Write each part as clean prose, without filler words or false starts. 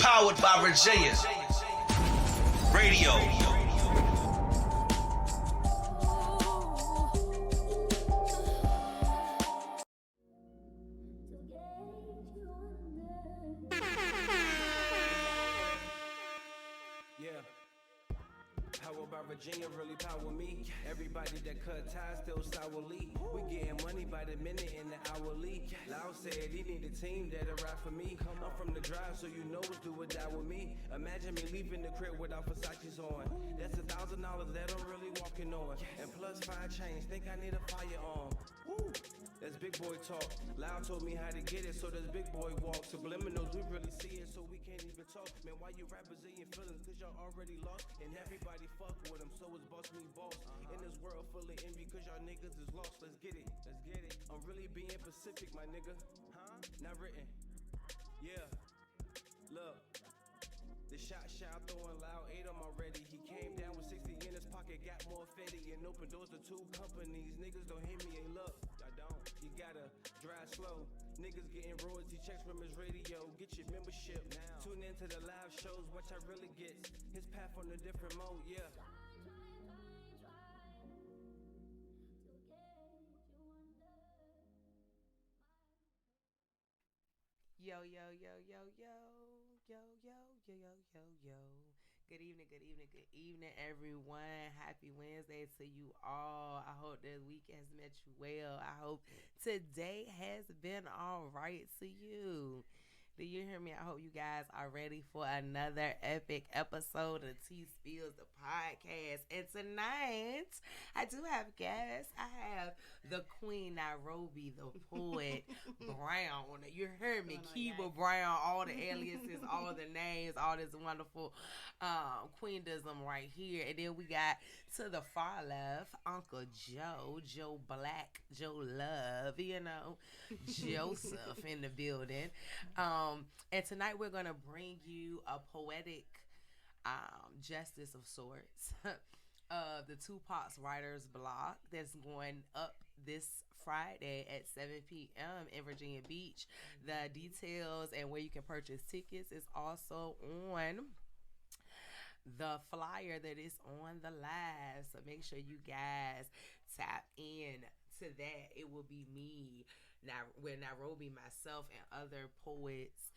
Powered by Virginia Radio. Powered by Virginia, really power me. Everybody that cut ties still sourly. We getting money by the minute and the hourly. Loud said he need a team that'll ride for me. I'm from the drive, so you know it's do or die with me. Imagine me leaving the crib without Versace's on. That's $1,000 that I'm really walking on. And plus 5 chains, think I need a firearm. Woo! That's big boy talk. Loud told me how to get it, so that's big boy walk. Subliminals, we really see it, so we can't even talk. Man, why you rappers in your feelings? Cause y'all already lost. And everybody fuck with them, so it's boss me boss. In this world full of envy, cause y'all niggas is lost. Let's get it, let's get it. I'm really being Pacific, my nigga. Huh? Not written. Yeah. Look. The shot throwing Loud 8 him already. He came down with 60 in his pocket, got more fetty, and opened doors to 2 companies. Niggas don't hear me, ain't look. I don't. You gotta drive slow. Niggas getting royalty checks from his radio. Get your membership now. Tune into the live shows, watch how really gets. His path on a different mode, yeah. Yo, yo, yo, yo, yo, yo, yo, yo, yo, yo, yo. Good evening, good evening, good evening, everyone. Happy Wednesday to you all. I hope this week has met you well. I hope today has been all right to you. Do you hear me? I hope you guys are ready for another epic episode of TSPills, the podcast. And tonight, I do have guests. I have the Queen Nairobi, the poet, Brown. You heard me, Kiba Brown, all the aliases, all the names, all this wonderful queendism right here. And then we got to the far left, Uncle Joe Black, Joe Love, you know, Joseph in the building. And tonight we're going to bring you a poetic justice of sorts of the Tupac's Writer's Block that's going up this Friday at 7 p.m. in Virginia Beach. The details and where you can purchase tickets is also on the flyer that is on the live. So make sure you guys tap in to that. It will be me, with Nairobi, myself, and other poets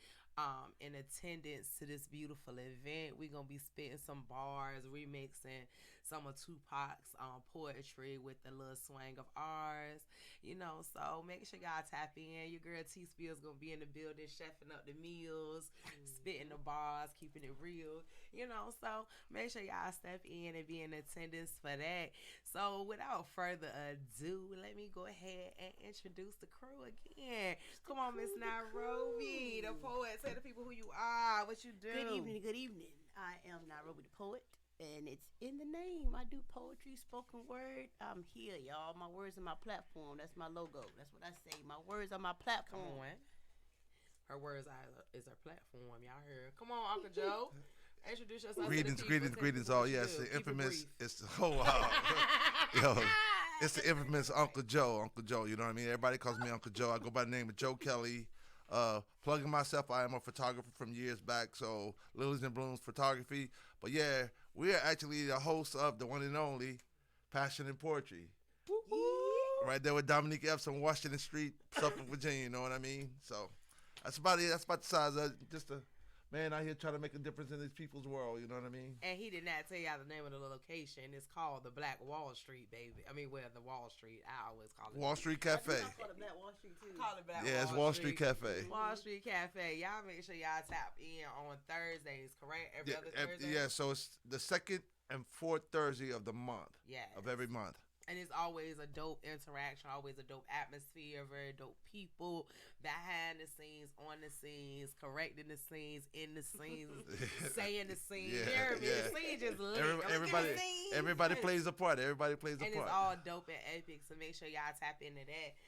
in attendance to this beautiful event. We're going to be spitting some bars, remixing some of Tupac's poetry with the little swang of ours, you know. So make sure y'all tap in. Your girl TSPills going to be in the building, chefing up the meals, spitting the bars, keeping it real, you know. So make sure y'all step in and be in attendance for that. So without further ado, let me go ahead and introduce the crew again. Come on, Miss Nairobi, the poet. Say to people who you are, what you do. Good evening, good evening. I am Nairobidapoet, and it's in the name. I do poetry, spoken word. I'm here, y'all. My words are my platform. That's my logo. That's what I say. My words are my platform. Come on. Her words is her platform. Y'all heard. Come on, Uncle Joe. Introduce yourself. Greetings, all. Yes, the infamous. It's the yo. It's the infamous Uncle Joe. You know what I mean? Everybody calls me Uncle Joe. I go by the name of Joe Kelly. Plugging myself, I am a photographer from years back. So Lilies and Blooms Photography. But yeah, we are actually the hosts of the one and only Passion and Poetry. Yeah. Right there with Dominique Epps on Washington Street, Suffolk, Virginia. You know what I mean? So that's about it. That's about the size of just a man out here trying to make a difference in these people's world, you know what I mean? And he did not tell y'all the name of the location. It's called the Black Wall Street, baby. I mean, the Wall Street. I always call it Wall Street Cafe. I call it Black Wall Street, too. Call it Black Yeah, it's Wall Street Cafe. Wall Street Cafe. Y'all make sure y'all tap in on Thursdays, correct? Every other Thursday? Yeah, so it's the second and fourth Thursday of the month. Yes. Of every month. And it's always a dope interaction, always a dope atmosphere, very dope people behind the scenes, on the scenes, correcting the scenes, in the scenes, saying the scenes. Yeah. The scene just lit. Everybody plays a part. And it's all dope and epic, so make sure y'all tap into that.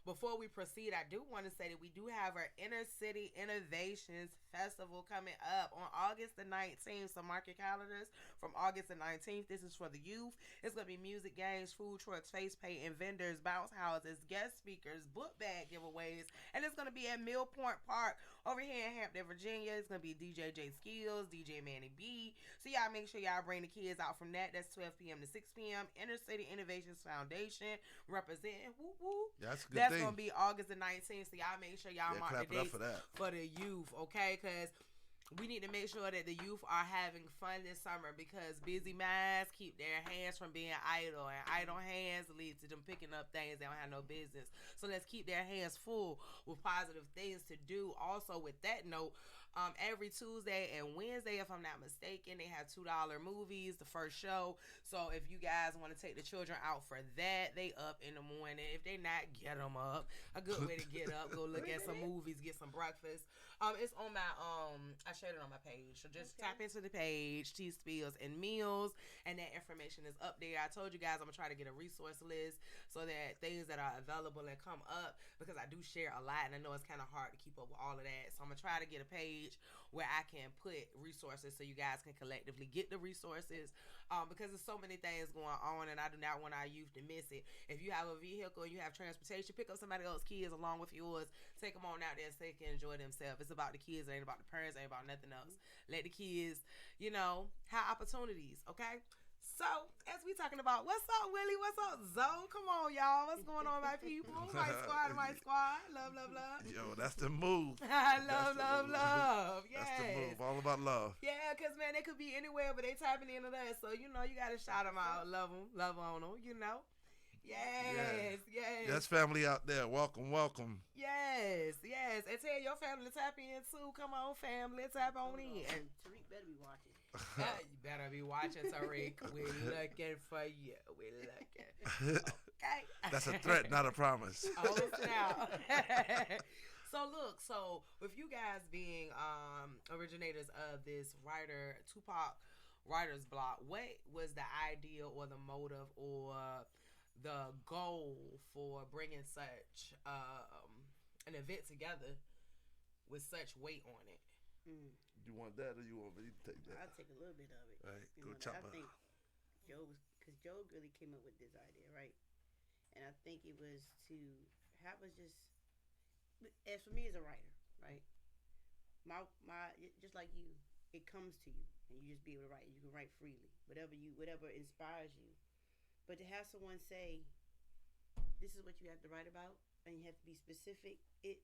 Before we proceed, I do want to say that we do have our Inner City Innovations Festival coming up on August the 19th. So mark your calendars from August the 19th. This is for the youth. It's going to be music, games, food trucks, face paint, and vendors, bounce houses, guest speakers, book bag giveaways. And it's going to be at Mill Point Park over here in Hampton, Virginia. It's going to be DJ J Skills, DJ Manny B. So y'all make sure y'all bring the kids out from that. That's 12 p.m. to 6 p.m. Inner City Innovations Foundation representing. Woo woo. Yeah, that's a good That's thing. going to be August the 19th. So y'all make sure y'all mark the dates for the youth, okay? Because we need to make sure that the youth are having fun this summer, because busy minds keep their hands from being idle, and idle hands lead to them picking up things they don't have no business. So let's keep their hands full with positive things to do. Also, with that note, every Tuesday and Wednesday, if I'm not mistaken, they have $2 movies, the first show. So if you guys want to take the children out for that, they up in the morning. If they not, get them up. A good way to get up, go look at some movies, get some breakfast. It's on my I shared it on my page. So just tap into the page, TSPills and Meals, and that information is up there. I told you guys I'm gonna try to get a resource list so that things that are available and come up, because I do share a lot and I know it's kind of hard to keep up with all of that. So I'm gonna try to get a page where I can put resources so you guys can collectively get the resources, because there's so many things going on and I do not want our youth to miss it. If you have a vehicle and you have transportation, pick up somebody else's kids along with yours. Take them on out there so they can enjoy themselves. It's about the kids, it ain't about the parents, it ain't about nothing else. Let the kids, have opportunities, okay? So, as we talking about, what's up, Willie? What's up, Zoe? Come on, y'all. What's going on, my people? My squad. Love, love, love. Yo, that's the move. love. Yes. That's the move. All about love. Yeah, because, man, they could be anywhere, but they tapping into that. So, you got to shout them out. Love them. Love on them, Yes. Yes, family out there. Welcome. Yes. And tell your family to tap in, too. Come on, family. Tap on in. Tariq better be watching. You better be watching, Tariq. We're looking for you. We're looking. Okay. That's a threat, not a promise. Oh, snap. So with you guys being originators of this Tupac writer's block, what was the idea or the motive or the goal for bringing such an event together with such weight on it? You want that or you want me to take that? I'll take a little bit of it. All right, go I chop it. think because Joe really came up with this idea, right? And I think it was to have us just, as for me as a writer, right? My just like you, it comes to you, and you just be able to write. You can write freely, whatever inspires you. But to have someone say, "This is what you have to write about," and you have to be specific, it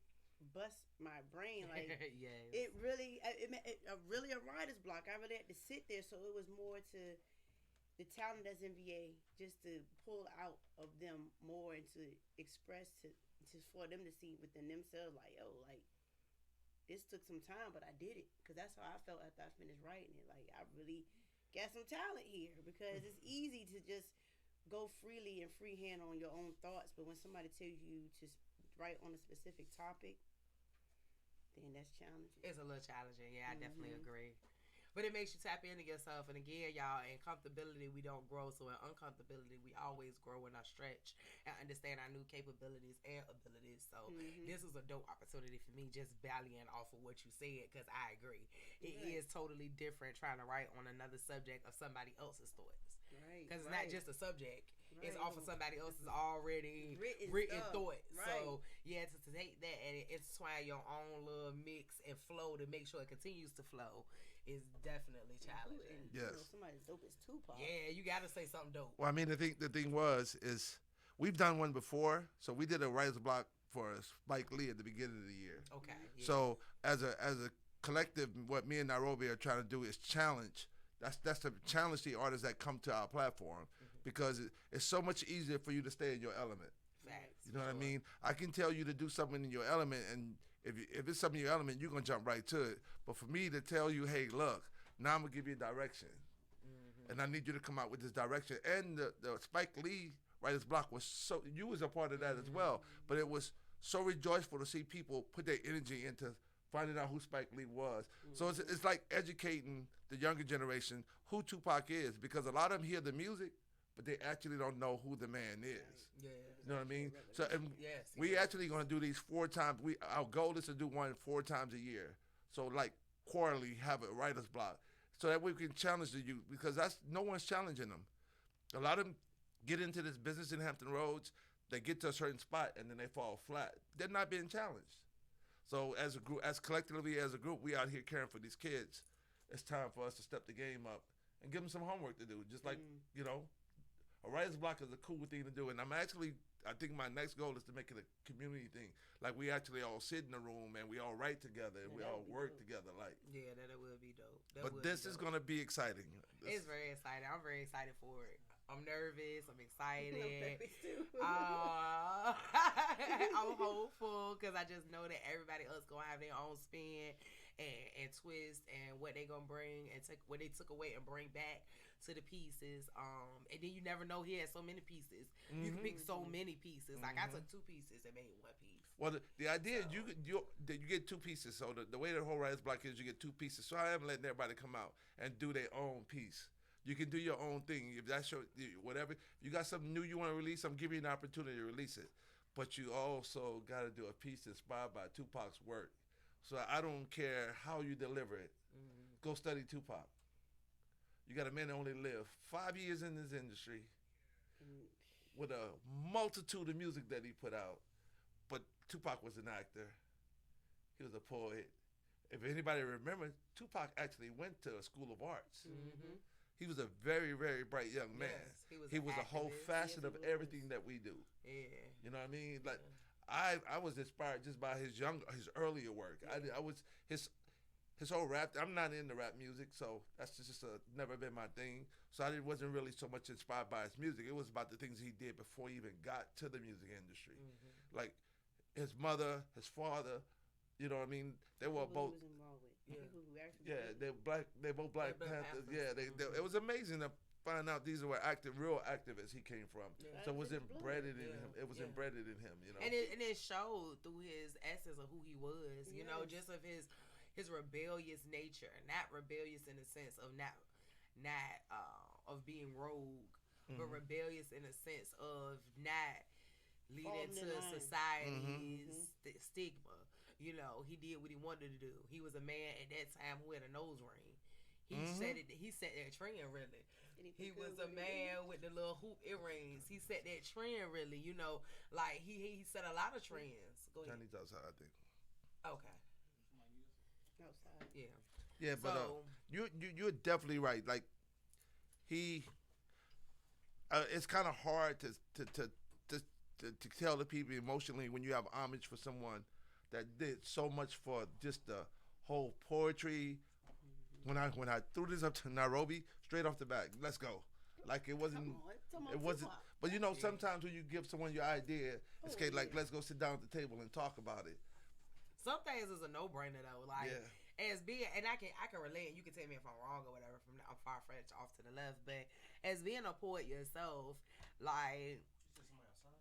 busts my brain. Like, yes. It really a writer's block. I really had to sit there, so it was more to the talent that's in VA, just to pull out of them more and to express for them to see within themselves, like, yo, like, this took some time, but I did it, because that's how I felt after I finished writing it. Like, I really got some talent here, because it's easy to just go freely and freehand on your own thoughts, but when somebody tells you to write on a specific topic, then that's challenging. It's a little challenging. Yeah, I definitely agree. But it makes you tap into yourself. And again, y'all, in comfortability, we don't grow. So in uncomfortability, we always grow and I stretch and understand our new capabilities and abilities. So this was a dope opportunity for me, just ballying off of what you said, because I agree. It is totally different trying to write on another subject of somebody else's thoughts. Right. Because it's not just a subject. Right. It's off of somebody else's already written thoughts. Right. So, yeah, to take that and intertwine your own little mix and flow to make sure it continues to flow is definitely challenging. Yes. Somebody as dope as Tupac. Yeah, you got to say something dope. Well, I mean, the thing is we've done one before. So we did a writer's block for Spike Lee at the beginning of the year. Okay. Yeah. So as a collective, what me and Nairobi are trying to do is challenge. That's to challenge the artists that come to our platform, because it's so much easier for you to stay in your element. Facts. You know what I mean? I can tell you to do something in your element, and if it's something in your element, you're going to jump right to it. But for me to tell you, hey, look, now I'm going to give you a direction, and I need you to come out with this direction. And the Spike Lee writer's block was you was a part of that as well, but it was so rejoiceful to see people put their energy into finding out who Spike Lee was. So it's like educating the younger generation who Tupac is, because a lot of them hear the music, but they actually don't know who the man is. Yeah. You know what I mean? So we actually going to do these 4 times. Our goal is to do one 4 times a year. So like quarterly have a writer's block, so that we can challenge the youth, because no one's challenging them. A lot of them get into this business in Hampton Roads, they get to a certain spot and then they fall flat. They're not being challenged. So as a group, as collectively as a group, we out here caring for these kids. It's time for us to step the game up and give them some homework to do. Just like, you know, a writer's block is a cool thing to do. And I think my next goal is to make it a community thing. Like we actually all sit in a room and we all write together and we all work together. Like that will be dope. But this is gonna be exciting. It's very exciting. I'm very excited for it. I'm nervous. I'm excited. I'm nervous too. I'm hopeful because I just know that everybody else gonna have their own spin and twist and what they gonna bring and take what they took away and bring back to the pieces. And then you never know. He has so many pieces. You can pick so many pieces. Like I took 2 pieces and made 1 piece. Well, the idea is you get 2 pieces. So the way the whole writer's block is, you get 2 pieces. So I am letting everybody come out and do their own piece. You can do your own thing. If that's your whatever, if you got something new you want to release, I'm giving you an opportunity to release it. But you also got to do a piece inspired by Tupac's work. So I don't care how you deliver it. Go study Tupac. You got a man that only lived 5 years in this industry with a multitude of music that he put out. But Tupac was an actor. He was a poet. If anybody remembers, Tupac actually went to a school of arts. He was a very, very bright young man. Yes, he was a whole facet of everything that we do. Yeah. You know what I mean? Like I was inspired just by his earlier work. I was his whole rap. I'm not into rap music, so that's just never been my thing. So I wasn't really so much inspired by his music. It was about the things he did before he even got to the music industry. Like his mother, his father. You know what I mean? They were both. Who was involved with. People who actually they're black. They both Black Panthers. Yeah, it was amazing to find out these were real activists he came from. So it was embedded in him. It was embedded in him. You know, and it showed through his essence of who he was. You know, just of his rebellious nature, not rebellious in the sense of not of being rogue, but rebellious in the sense of not leading to society's stigma. You know, he did what he wanted to do. He was a man at that time who had a nose ring. He set it. He set that trend really. He was a man with the little hoop earrings. He set that trend really. You know, like he set a lot of trends. Go ahead. Johnny's outside, I think. Okay. outside. Yeah. Yeah, but you're definitely right. Like it's kind of hard to tell the people emotionally when you have homage for someone that did so much for just the whole poetry. When I threw this up to Nairobi, straight off the bat, let's go. Like it wasn't. But you know, sometimes when you give someone your idea, it's like let's go sit down at the table and talk about it. Some things is a no-brainer though. Like as being, and I can relate. You can tell me if I'm wrong or whatever. I'm far-fetched off to the left, but as being a poet yourself, like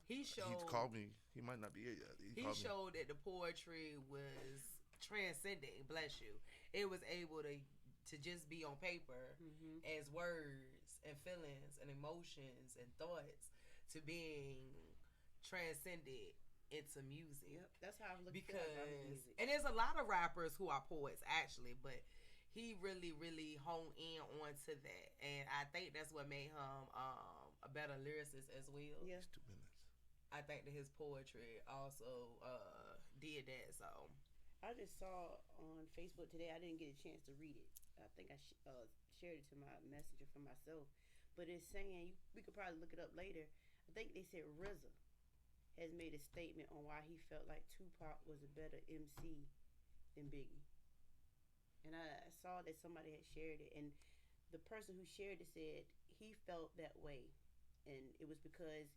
he showed. He's called me. He might not be here yet. He showed that the poetry was transcendent. Bless you. It was able to just be on paper as words and feelings and emotions and thoughts to being transcended into music. Yep, that's how I look at music. And there's a lot of rappers who are poets actually, but he really, really honed in onto that, and I think that's what made him a better lyricist as well. Yeah. 2 minutes. I think that his poetry also did that. So I just saw on Facebook today. I didn't get a chance to read it. I think I shared it to my messenger for myself, but it's saying we could probably look it up later. I think they said RZA has made a statement on why he felt like Tupac was a better MC than Biggie. And I saw that somebody had shared it, and the person who shared it said he felt that way, and it was because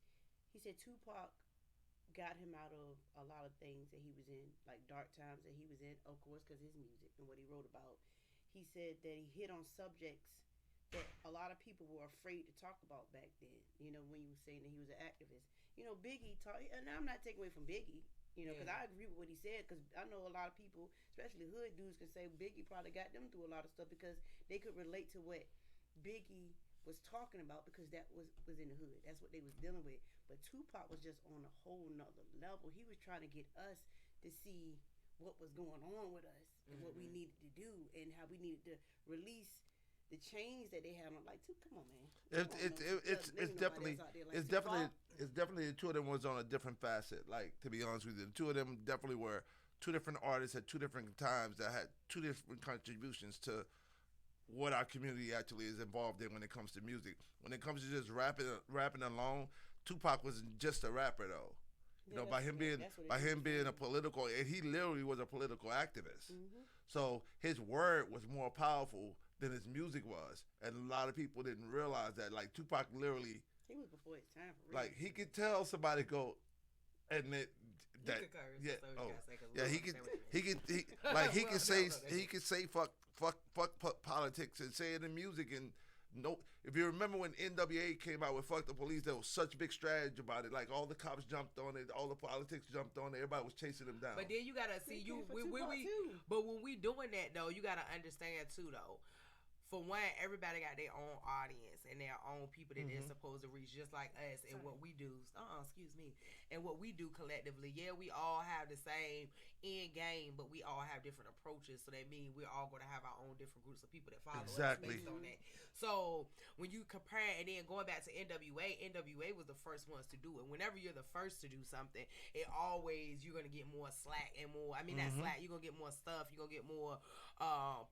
he said Tupac got him out of a lot of things that he was in, like dark times that he was in, of course, because his music and what he wrote about. He said that he hit on subjects that a lot of people were afraid to talk about back then, you know, when you were saying that he was an activist. You know, Biggie taught, and I'm not taking away from Biggie, you know, because I agree with what he said, because I know a lot of people, especially hood dudes, can say Biggie probably got them through a lot of stuff because they could relate to what Biggie was talking about because that was in the hood. That's what they was dealing with. But Tupac was just on a whole nother level. He was trying to get us to see what was going on with us and what we needed to do and how we needed to release the chains that they had on. Like, come on, man. It's definitely the two of them was on a different facet. Like, to be honest with you, the two of them definitely were two different artists at two different times that had two different contributions to what our community actually is involved in when it comes to music. When it comes to just rapping alone, Tupac wasn't just a rapper though. You know, by him being a political, and he literally was a political activist. Mm-hmm. So his word was more powerful than his music was, and a lot of people didn't realize that. Like Tupac literally, he was before his time. For real. Like he could tell somebody go, and that he could say fuck politics and say it in music and. No, if you remember when NWA came out with "Fuck the Police," there was such big strategy about it. Like all the cops jumped on it, all the politics jumped on it. Everybody was chasing them down. But then you gotta see But when we doing that though, you gotta understand too though. For one, everybody got their own audience and their own people that they're supposed to reach, just like us. And what we do, and what we do collectively. Yeah, we all have the same end game, but we all have different approaches. So that means we're all going to have our own different groups of people that follow us based on that. So when you compare, and then going back to NWA was the first ones to do it. Whenever you're the first to do something, it always, you're going to get more slack and more, not slack, you're going to get more stuff, you're going to get more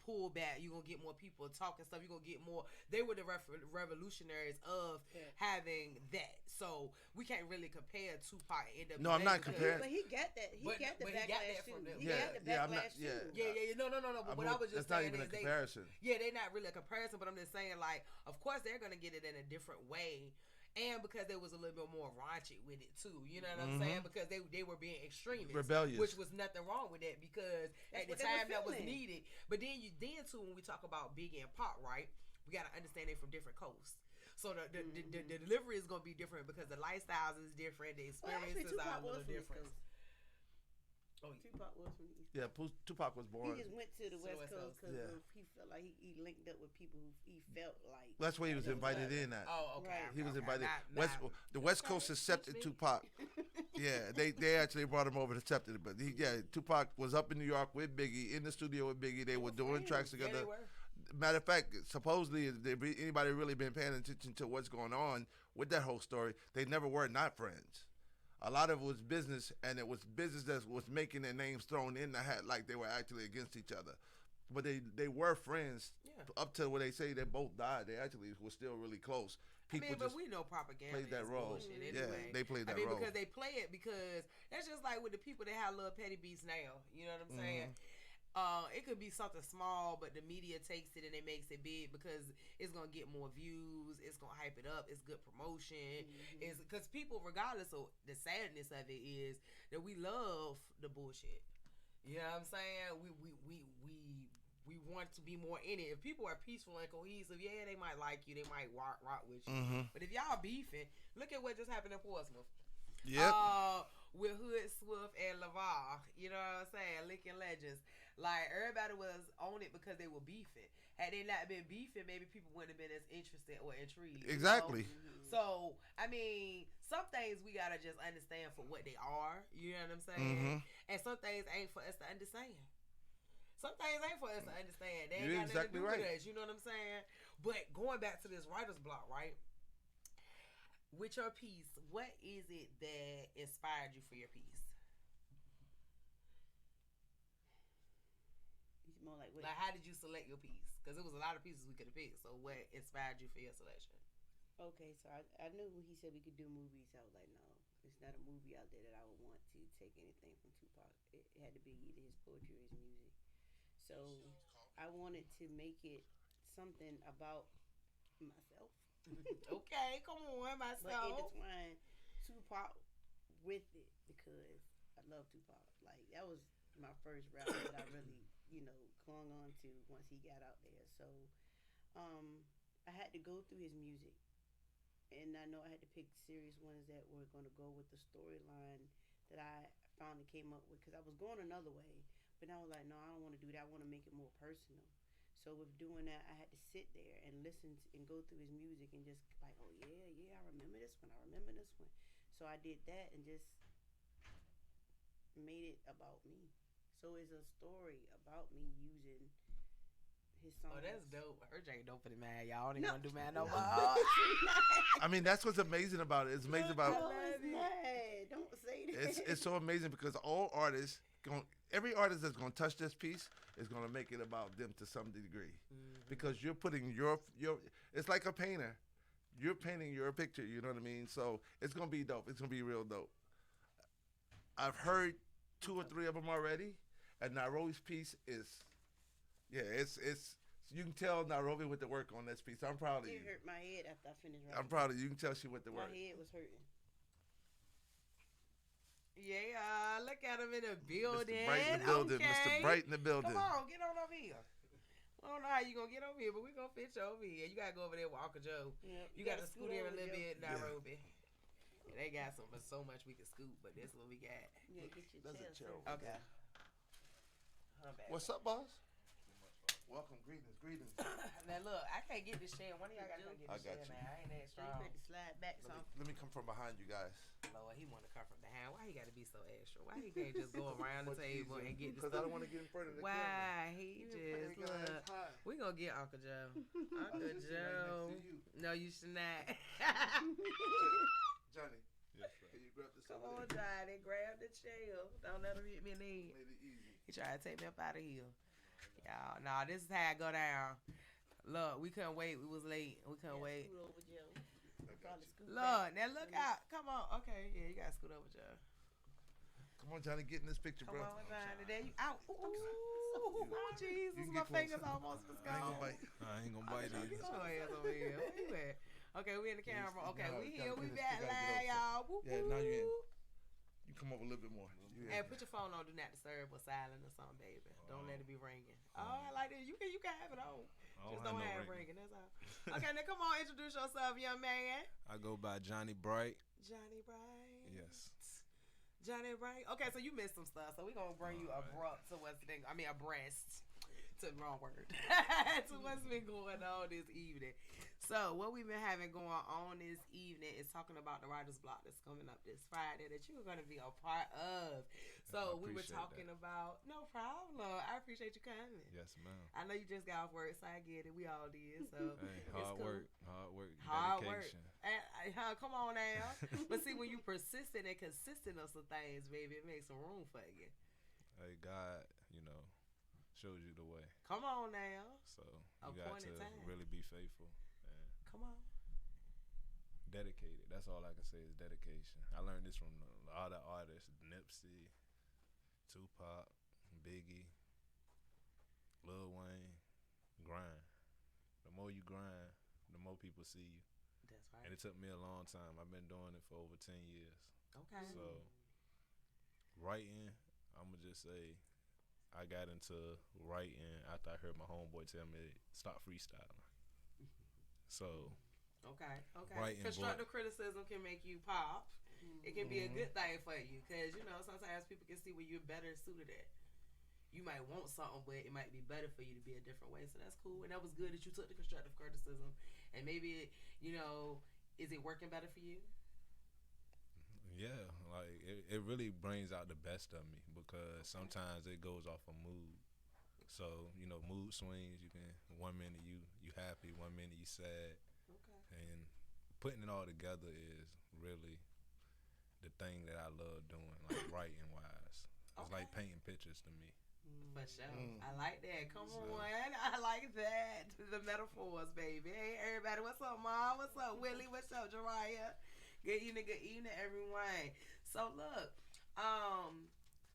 pullback, you're going to get more people talking stuff, you're going to get more. They were the revolutionaries of having that. So we can't really compare Tupac and NWA. No, I'm not comparing. But he got that. He got the backlash too. He got the backlash too. No. But what I was just saying is a comparison. They're not really a comparison, but I'm just saying, like, of course they're gonna get it in a different way. And because they was a little bit more raunchy with it too, you know what I'm saying? Because they were being extremists, rebellious, which was nothing wrong with that because at the time that was needed. But then too, when we talk about Biggie and Pac, right? We gotta understand they from different coasts. So the delivery is gonna be different because the lifestyles is different, the experiences are a little different. Tupac was from the East Coast. Yeah, Tupac was born. He just went to the West Coast because he felt like he linked up with people who he felt like. That's where he was invited in at. Oh, okay. He was invited. The West Coast accepted Tupac. Yeah, they actually brought him over to accept it. But Tupac was up in New York with Biggie, in the studio with Biggie. They were doing tracks together. Yeah, they were. Matter of fact, supposedly, if anybody really been paying attention to what's going on with that whole story, they never were not friends. A lot of it was business, and it was business that was making their names thrown in the hat like they were actually against each other. But they were friends up to where they say they both died. They actually were still really close. People but we know propaganda played that role. Anyway. Yeah, they played that role. Because they play it because that's just like with the people that have little petty beats now. You know what I'm saying? It could be something small, but the media takes it and it makes it big because it's gonna get more views. It's gonna hype it up. It's good promotion. It's because people, regardless of the sadness of it, is that we love the bullshit. You know what I'm saying? We want to be more in it. If people are peaceful and cohesive, they might like you. They might rock with you. But if y'all beefing, look at what just happened in Portsmouth. Yep. With Hood, Swift, and Lavar. You know what I'm saying? Lincoln Legends. Like, everybody was on it because they were beefing. Had they not been beefing, maybe people wouldn't have been as interested or intrigued. Exactly. You know? So, I mean, some things we got to just understand for what they are. You know what I'm saying? And some things ain't for us to understand. Some things ain't for us to understand. They ain't got nothing to do with us. You know what I'm saying? But going back to this writer's block, right? With your piece, what is it that inspired you for your piece? More like how did you select your piece? Because it was a lot of pieces we could have picked. So what inspired you for your selection? Okay, so I knew when he said we could do movies, I was like, no, there's not a movie out there that I would want to take anything from Tupac. It had to be either his poetry or his music. So I wanted to make it something about myself. Okay, come on, myself. But intertwine Tupac with it because I love Tupac. Like, that was my first rapper that I really, clung on to once he got out there. So I had to go through his music. And I know I had to pick serious ones that were going to go with the storyline that I finally came up with. Because I was going another way. But I was like, no, I don't want to do that. I want to make it more personal. So with doing that, I had to sit there and listen and go through his music and just like, oh, yeah, I remember this one. So I did that and just made it about me. So it's a story about me using his songs. Oh, that's dope. Her ain't dope for the man, y'all. Ain't gonna do man no more. I mean, that's what's amazing about it. It's amazing about. Don't say that. It's so amazing because all artists, every artist that's gonna touch this piece is gonna make it about them to some degree, because you're putting your. It's like a painter. You're painting your picture. You know what I mean? So it's gonna be dope. It's gonna be real dope. I've heard 2 or 3 of them already, and Nairobi's piece is, it's. You can tell Nairobi went to work on this piece. I'm proud of you. It hurt my head after I finished writing. I'm proud of you. You can tell she went to work. My head was hurting. Yeah, look at him in the building. Mr. Bright in the building. Okay. Mr. Bright in the building. Come on, get on over here. I don't know how you gonna get over here, but we gonna fit you over here. You gotta go over there with Uncle Joe. Yep. You gotta scoot in a little Joe. bit, Nairobi. Yeah. They got so much we can scoot, but this is what we got. Yeah, get your That's a chair chill. set. Okay. Her back. What's up, boss? Welcome, greetings. Now look, I can't get this chair. One of y'all gotta come get I this got chair, you. man. I ain't that So you strong. put the slide back some. Let me come from behind you guys. Lord, he wanna come from behind. Why he gotta be so extra? Why he can't just go around the table and get this Because I stuff? don't want to get in front of the camera. Why he just look? We gonna get Uncle Joe. Uncle Joe. Right next to you. No, you should not. Johnny, Yes, sir. can you grab this Come over on, there? Johnny. Grab the chair. Don't let him hit me in the head. Made it easy. He tried to take me up out of here. Y'all, nah, this is how I go down. Look, we couldn't wait. We was late. We couldn't wait. Scoot over, Joe. Probably scoot Look, back. now look out. Come on. Okay, yeah, you gotta scoot over, Joe. Come on, Johnny, get in this picture, Come bro. on, Johnny. There you out. Ooh, Jesus, You can my get fingers closer. almost was I ain't gone. gonna bite. I ain't gonna bite Get it. your ass over here. Where you at? Okay, we in the camera. Okay, No, we you here. gotta We get this- back you gotta live, get y'all. Woo, Yeah, now you in. woo. You come over a little bit more. You Hey, in. put your phone on Do Not Disturb or silent or something, baby. Don't let it be ringing. Oh, I like that. You can have it on. Just don't have it ringing. That's all. Okay, now come on, introduce yourself, young man. I go by Johnny Bright. Johnny Bright. Yes. Johnny Bright. Okay, so you missed some stuff, so we're gonna bring you abrupt to what's been. Abreast. To the wrong word. To what's been going on this evening. So what we've been having going on this evening is talking about the writer's block that's coming up this Friday that you're going to be a part of. So we were appreciate talking about, no problem. I appreciate you coming. Yes, ma'am. I know you just got off work, so I get it. We all did. So Hey, it's hard cool. work, Hard work. dedication. Come on now. But see, when you persistent and consistent of some things, baby, it makes some room for you. Hey, God, shows you the way. Come on now. So you got to Appointed time. really be faithful and Come on. dedicated. That's all I can say is dedication. I learned this from a lot of artists: Nipsey, Tupac, Biggie, Lil Wayne. Grind. The more you grind, the more people see you. That's right. And it took me a long time. I've been doing it for over 10 years. Okay. So, writing, I'm going to just say, I got into writing after I heard my homeboy tell me, stop freestyling. So, Okay. Writing Constructive criticism can make you pop. It can be a good thing for you because, sometimes people can see where you're better suited at. You might want something, but it might be better for you to be a different way. So that's cool. And that was good that you took the constructive criticism. And maybe, is it working better for you? yeah, like, it really brings out the best of me because sometimes it goes off of mood. So, mood swings. You can, 1 minute you happy, 1 minute you sad. Okay. And putting it all together is really the thing that I love doing, like writing wise. It's like painting pictures to me. For sure. I like that. Come on. I like that. The metaphors, baby. Hey, everybody. What's up, Mom? What's up, Willie? What's up, Jariah? Good evening, everyone. So, look.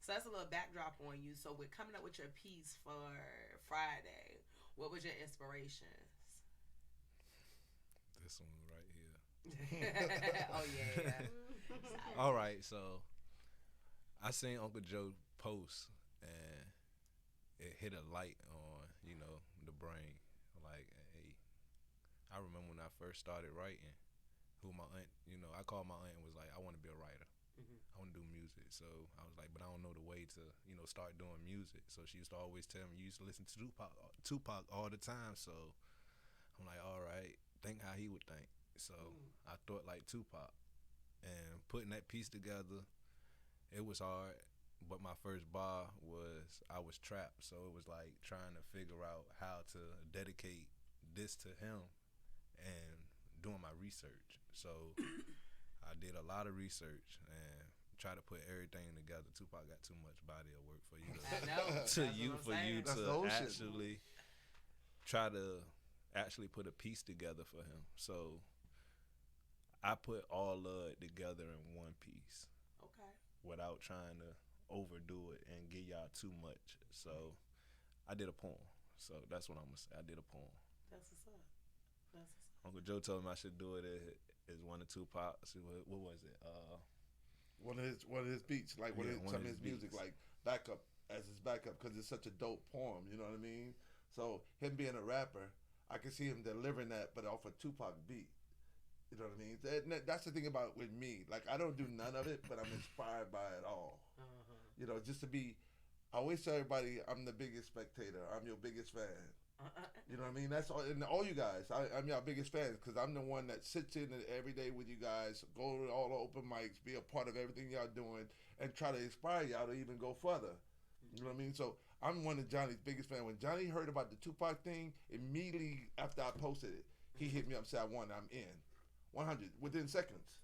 So that's a little backdrop on you. So, we're coming up with your piece for Friday. What was your inspirations? This one right here. Oh, yeah. All right, so I seen Uncle Joe post, and it hit a light on, the brain. Like, hey, I remember when I first started writing, who my aunt, I called my aunt and was like, I want to be a writer. I want to do music. So I was like, but I don't know the way to, start doing music. So she used to always tell me, you used to listen to Tupac all the time. So I'm like, all right, think how he would think. So I thought like Tupac. And putting that piece together, it was hard. But my first bar was, I was trapped. So it was like trying to figure out how to dedicate this to him and doing my research. So I did a lot of research and try to put everything together. Tupac got too much body of work for you I know. That's the whole shit. actually try to actually put a piece together for him. So I put all of it together in one piece. Okay. Without trying to overdo it and give y'all too much. So I did a poem. So that's what I'm gonna say. I did a poem. That's what's up. That's what's up. Uncle Joe told me I should do it as one of Tupac's. What was it? One of his beats, like some of his music, beats. like backup as his backup, because it's such a dope poem. You know what I mean? So him being a rapper, I can see him delivering that, but off a Tupac beat. You know what I mean? That's the thing about with me. Like, I don't do none of it, but I'm inspired by it all. Uh-huh. You know, just to be. I always tell everybody, I'm the biggest spectator. I'm your biggest fan. You know what I mean? That's all, and all you guys. I'm your biggest fans because I'm the one that sits in every day with you guys, go to all the open mics, be a part of everything y'all doing, and try to inspire y'all to even go further. You know what I mean? So I'm one of Johnny's biggest fans. When Johnny heard about the Tupac thing, immediately after I posted it, he hit me up and said, I won, I'm in. 100, within seconds.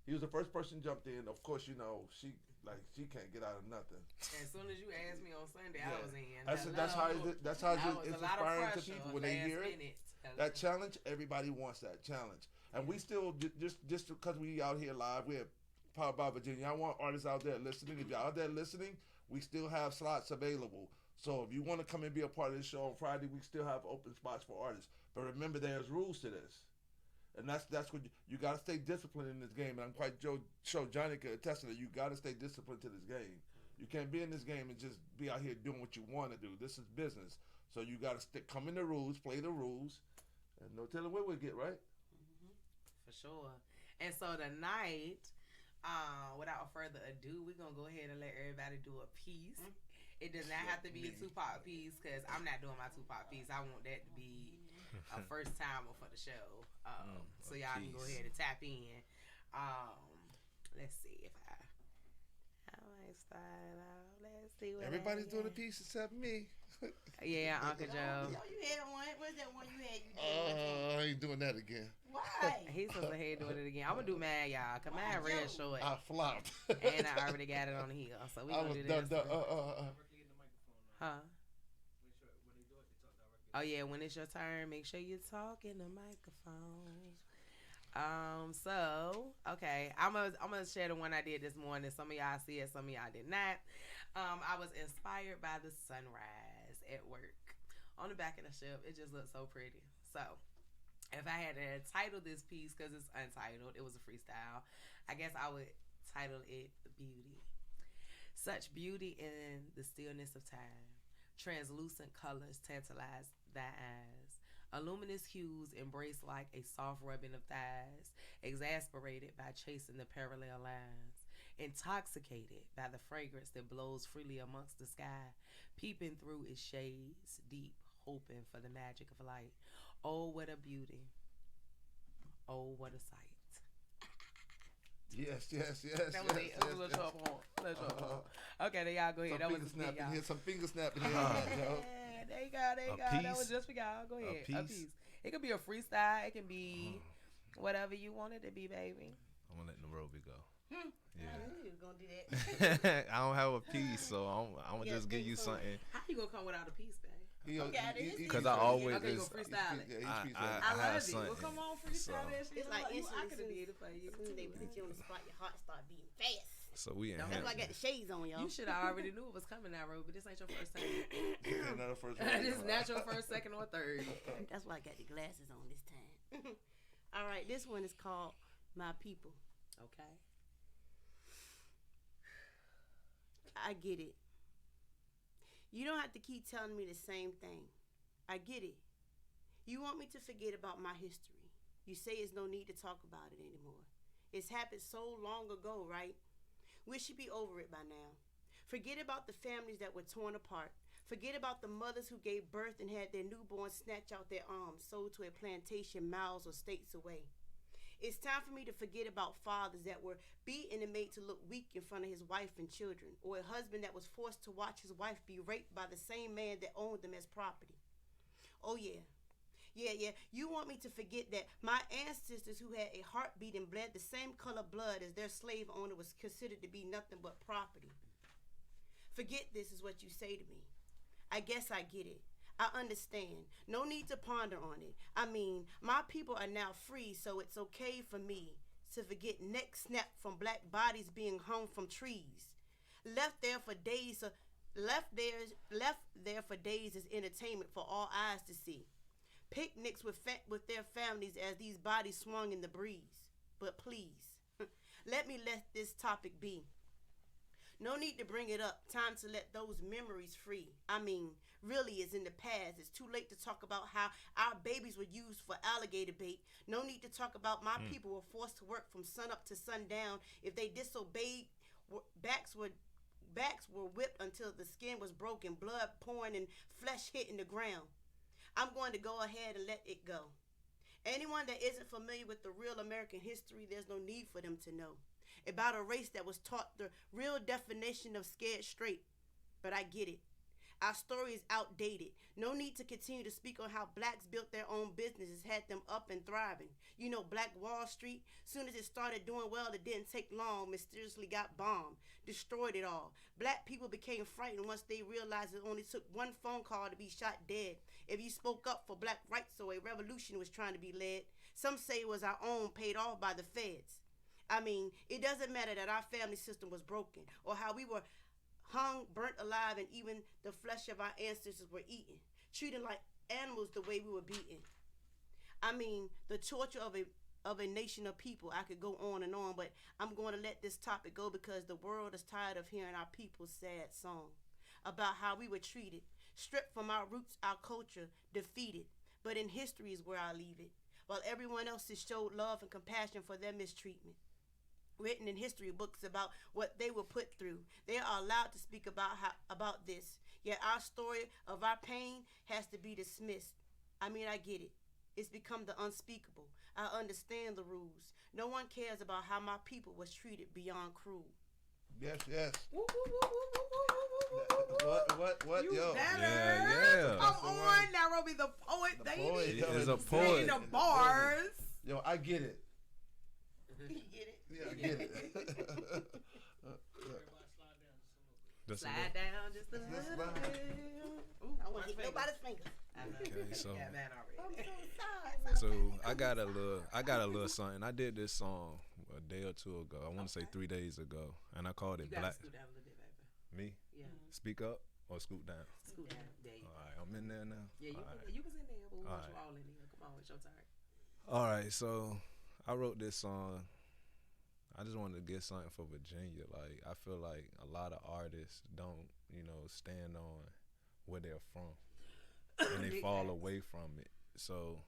He was the first person jumped in. Of course, you know, she can't get out of nothing. As soon as you asked me on Sunday, I was in. That's how it's inspiring to people when they hear it. That challenge, everybody wants that challenge. And we still, just because we out here live, we're Powered by Virginia. I want artists out there listening. If you're out there listening, we still have slots available. So if you want to come and be a part of this show on Friday, we still have open spots for artists. But remember, there's rules to this. And that's what you got to stay disciplined in this game. And I'm quite sure Johnny could attest to that. You got to stay disciplined to this game. You can't be in this game and just be out here doing what you want to do. This is business. So you got to come in the rules, play the rules, and no telling where we'll get, right? Mm-hmm. For sure. And so tonight, without further ado, we're going to go ahead and let everybody do a piece. It does not have to be a Tupac piece because I'm not doing my Tupac piece. I want that to be a first timer for the show. So y'all can go ahead and tap in. Let's see if I might start out. Let's see what Everybody's doing a piece except me. Yeah, Uncle Joe. Yo, you had one. What's that one you had? I ain't doing that again. Why? He's supposed to head doing it again. I'm gonna do mad, y'all. Cause mine real short. I flopped. And I already got it on the hill. So we gonna do this. Huh? Oh yeah, when it's your turn, make sure you talk in the microphone. So okay, I'm gonna share the one I did this morning. Some of y'all see it, some of y'all did not. I was inspired by the sunrise at work. On the back of the ship, it just looked so pretty. So if I had to title this piece, because it's untitled, it was a freestyle, I guess I would title it Beauty. Such beauty in the stillness of time. Translucent colors tantalize thy eyes. A luminous hues embrace like a soft rubbing of thighs. Exasperated by chasing the parallel lines. Intoxicated by the fragrance that blows freely amongst the sky. Peeping through its shades, deep, hoping for the magic of light. Oh, what a beauty. Oh, what a sight. Yes. That was it. It was a little short poem. Okay, then y'all go ahead. That was a skit, y'all. Some finger snapping here. Yeah, there you go. That was just for y'all. Go ahead. A piece. It could be a freestyle. It can be whatever you want it to be, baby. I'm gonna let Nairobi go. Yeah. I knew you was gonna do that. I don't have a piece, so I'm gonna just give you something. How you gonna come without a piece, babe? Because I always okay, you gonna freestyle it. I love it. Well, come on, freestyle that shit. It's like I could have did it for you. As soon as they put you on the spot, your heart start beating fast. So we in That's why I got the shades on, y'all. You should have already knew it was coming now, Ro, but this ain't your first time. Another first This is not your first, second, or third. That's why I got the glasses on this time. All right, this one is called My People. Okay. I get it. You don't have to keep telling me the same thing. I get it. You want me to forget about my history. You say there's no need to talk about it anymore. It's happened so long ago, right? We should be over it by now. Forget about the families that were torn apart. Forget about the mothers who gave birth and had their newborns snatch out their arms, sold to a plantation miles or states away. It's time for me to forget about fathers that were beaten and made to look weak in front of his wife and children, or a husband that was forced to watch his wife be raped by the same man that owned them as property. Oh yeah, Yeah. You want me to forget that my ancestors who had a heartbeat and bled the same color blood as their slave owner was considered to be nothing but property. Forget this is what you say to me. I guess I get it. I understand. No need to ponder on it. I mean, my people are now free, so it's okay for me to forget neck snap from black bodies being hung from trees. Left there for days as entertainment for all eyes to see. Picnics with their families as these bodies swung in the breeze. But please, let me let this topic be. No need to bring it up. Time to let those memories free. I mean, really, it's in the past. It's too late to talk about how our babies were used for alligator bait. No need to talk about my people were forced to work from sunup to sundown. If they disobeyed, backs were whipped until the skin was broken, blood pouring and flesh hitting the ground. I'm going to go ahead and let it go. Anyone that isn't familiar with the real American history, there's no need for them to know. About a race that was taught the real definition of scared straight. But I get it. Our story is outdated. No need to continue to speak on how blacks built their own businesses, had them up and thriving. You know, Black Wall Street, soon as it started doing well, it didn't take long, mysteriously got bombed, destroyed it all. Black people became frightened once they realized it only took one phone call to be shot dead. If you spoke up for black rights, so a revolution was trying to be led. Some say it was our own, paid off by the feds. I mean, it doesn't matter that our family system was broken or how we were hung, burnt alive, and even the flesh of our ancestors were eaten, treated like animals the way we were beaten. I mean, the torture of a nation of people. I could go on and on, but I'm going to let this topic go because the world is tired of hearing our people's sad song about how we were treated, stripped from our roots, our culture, defeated. But in history is where I leave it, while everyone else has showed love and compassion for their mistreatment. Written in history books about what they were put through. They are allowed to speak about this. Yet our story of our pain has to be dismissed. I mean, I get it. It's become the unspeakable. I understand the rules. No one cares about how my people was treated beyond cruel. Yes. What? You Yo. better. Yeah. Come on, Nairobi the poet, baby. He is a Saying poet. the bars. Yo, I get it. You get it? Yeah, I get it. Slide down just a little slide. bit. Ooh, I want to hit nobody's fingers. Okay, so Yeah, man, I'm already. so sorry. so I got a little something. I did this song a day or two ago. I want to say 3 days ago, and I called You it gotta Black. scoot down a little bit, baby. Me? Yeah, Speak up or scoot down? scoot down. There you go. All right, I'm in there now. Yeah, All right. you was in there, but we want All you right. all in here. Come on, it's your turn. All right, so I wrote this song. I just wanted to get something for Virginia. Like, I feel like a lot of artists don't, stand on where they're from, and they Big fall facts. away from it. So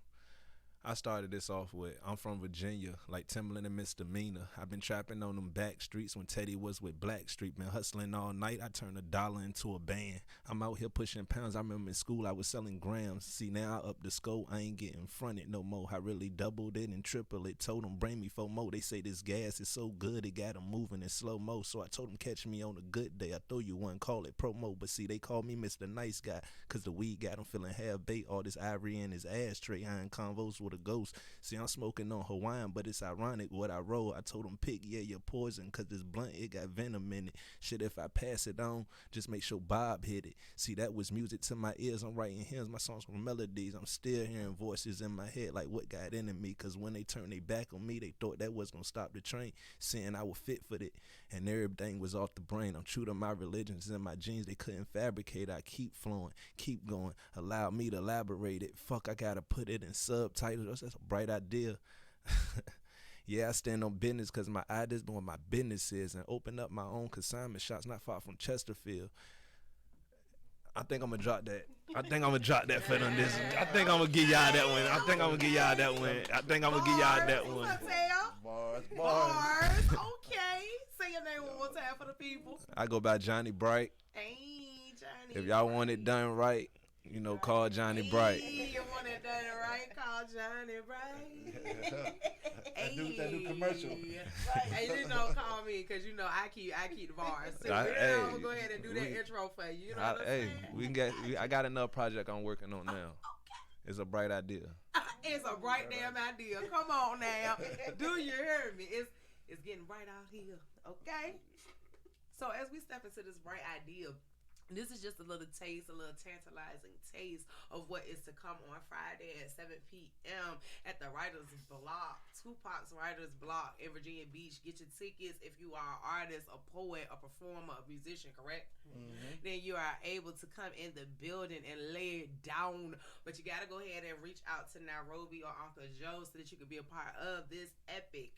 I started this off with, I'm from Virginia, like Timberland and Misdemeanor. I've been trapping on them back streets when Teddy was with Blackstreet. Been hustling all night, I turned $1 into a band. I'm out here pushing pounds. I remember in school I was selling grams. See, now I up the scope, I ain't getting fronted no more. I really doubled it and tripled it. Told them bring me 4 more. They say this gas is so good, it got them moving in slow-mo. So I told them catch me on a good day. I throw you one, call it promo. But see, they call me Mr. Nice Guy, cause the weed got them feeling half-baked. All this ivory in his ashtray, I ain't convos with a ghost. See, I'm smoking on Hawaiian, but it's ironic what I roll. I told him pick, yeah, you're poison, cause this blunt, it got venom in it. Shit, if I pass it on, just make sure Bob hit it. See, that was music to my ears. I'm writing hymns, my songs were melodies. I'm still hearing voices in my head like what got into me, cause when they turned their back on me, they thought that was gonna stop the train, saying I was fit for it, and everything was off the brain. I'm true to my religions and my genes, they couldn't fabricate. I keep flowing, keep going, allow me to elaborate it. Fuck, I gotta put it in subtitles. That's a bright idea. Yeah, I stand on business cause my ideas know what my business is, and open up my own consignment shops not far from Chesterfield. I think I'm gonna drop that. I think I'm gonna drop that for them. This. I think I'm gonna give y'all that one. I think I'm gonna give y'all that one. I think I'm gonna give y'all that one. Bars. Okay. Say your name one more time for the people. I go by Johnny Bright. Hey, Johnny. If y'all want it done right, call Johnny Bright. Hey, you want it done right? Call Johnny Bright. That new commercial. Hey, you don't call me because I keep the bars. So I'm gonna go ahead and do that intro for you. You know what I'm saying? I got another project I'm working on now. It's a bright idea. It's a bright damn idea. Come on now. Do you hear me? It's getting bright out here. Okay? So as we step into this bright idea, this is just a little taste, a little tantalizing taste of what is to come on Friday at 7 p.m. at the Writers Block, Tupac's Writers Block in Virginia Beach. Get your tickets if you are an artist, a poet, a performer, a musician, correct? Mm-hmm. Then you are able to come in the building and lay it down. But you got to go ahead and reach out to Nairobi or Uncle Joe so that you can be a part of this epic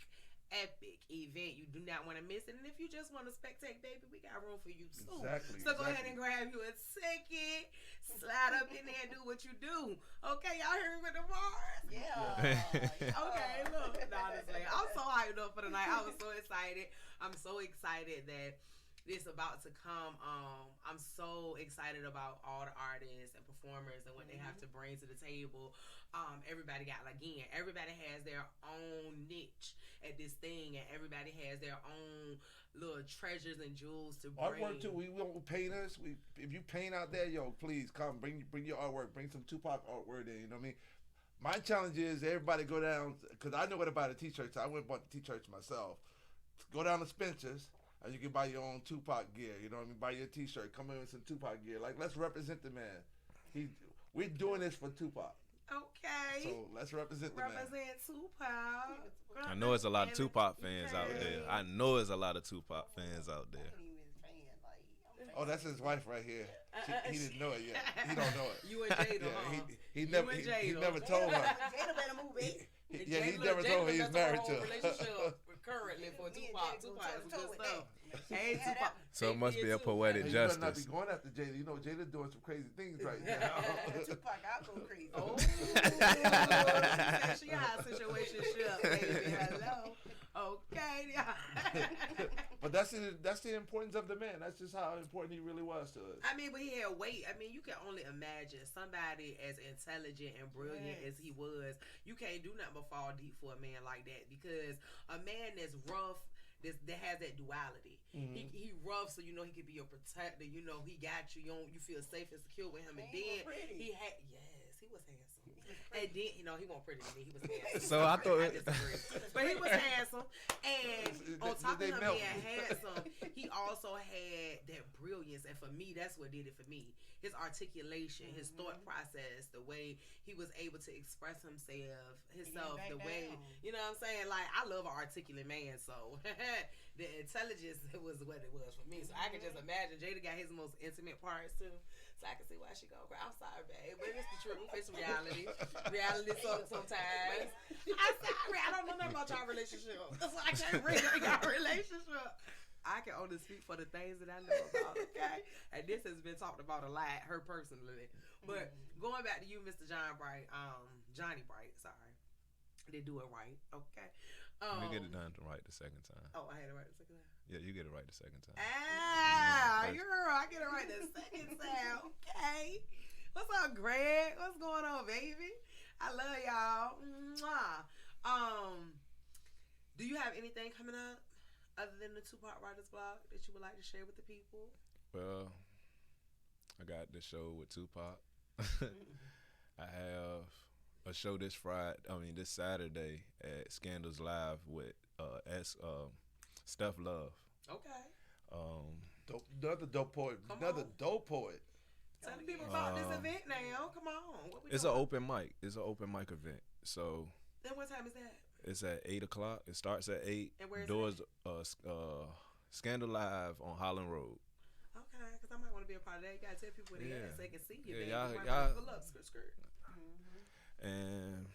event. You do not want to miss it. And if you just want to spectate, baby, we got room for you too. So go ahead and grab you a ticket, slide up in there and do what you do. Okay, y'all hear me with the bars? Yeah. Okay, look, honestly, I'm so hyped up for the night. I was so excited. I'm so excited that it's about to come. I'm so excited about all the artists and performers and what they have to bring to the table. Everybody has their own niche at this thing, and everybody has their own little treasures and jewels to bring. Artwork too. We want painters. If you paint out there, yo, please come. Bring your artwork. Bring some Tupac artwork in. You know what I mean? My challenge is everybody go down, because I know what about the t-shirts. I went and bought the t-shirts myself. Go down to Spencer's. And you can buy your own Tupac gear, you know what I mean? Buy your t-shirt, come in with some Tupac gear. Like, let's represent the man. We're doing this for Tupac. Okay. So let's represent the man. Represent Tupac. I know it's a lot of Tupac fans out there. I know it's a lot of Tupac fans out there. Oh, that's his wife right here. He didn't know it yet. He don't know it. You and Jada, he never told her. Jada better move it. He never told her he's married to her. Currently for Tupac. Tupac is good stuff. Hey, Tupac. So it must be a poetic you justice. You better not be going after Jada. You know, Jada doing some crazy things right now. Tupac, I'll go crazy. Oh, she got a situationship, baby. Hello. Okay. But that's the importance of the man. That's just how important he really was to us. I mean, but he had weight. I mean, you can only imagine somebody as intelligent and brilliant as he was. You can't do nothing but fall deep for a man like that, because a man that's rough, that has that duality. Mm-hmm. He rough, so you know he could be your protector. You know he got you. You feel safe and secure with him. And then he was handsome. And then he wasn't pretty to me. He was handsome. So I thought, but he was handsome. And on top of him being handsome, he also had that brilliance. And for me, that's what did it for me. His articulation, his thought process, the way he was able to express himself, the way, you know what I'm saying? Like, I love an articulate man, so the intelligence was what it was for me. So I can just imagine Jada got his most intimate parts too. So I can see why she go cry. I'm sorry, babe, but it's the truth. It's reality. Reality sucks sometimes. I'm sorry. I don't know nothing about y'all relationship. So I can't bring up y'all relationship. I can only speak for the things that I know about, okay? And this has been talked about a lot, her personally. But going back to you, Mr. Johnny Bright, sorry. They do it right, okay? You get it done right the second time. Oh, I had it right the second time? Yeah, you get it right the second time. Girl, I get it right the second time, okay? What's up, Greg? What's going on, baby? I love y'all. Mwah. Do you have anything coming up other than the Tupac Writers Blog that you would like to share with the people? Well, I got the show with Tupac. I have a show this Saturday at Scandals Live with Steph Love. Okay. Another dope poet. Tell the people about this event now. Come on. It's an open mic. It's an open mic event. So. Then what time is that? It's at 8:00. It starts at 8. And where's Doors? Scandal Live on Holland Road. Okay, because I might want to be a part of that. You gotta tell people where they at so they can see you. Yeah, y'all pull up, skirt. And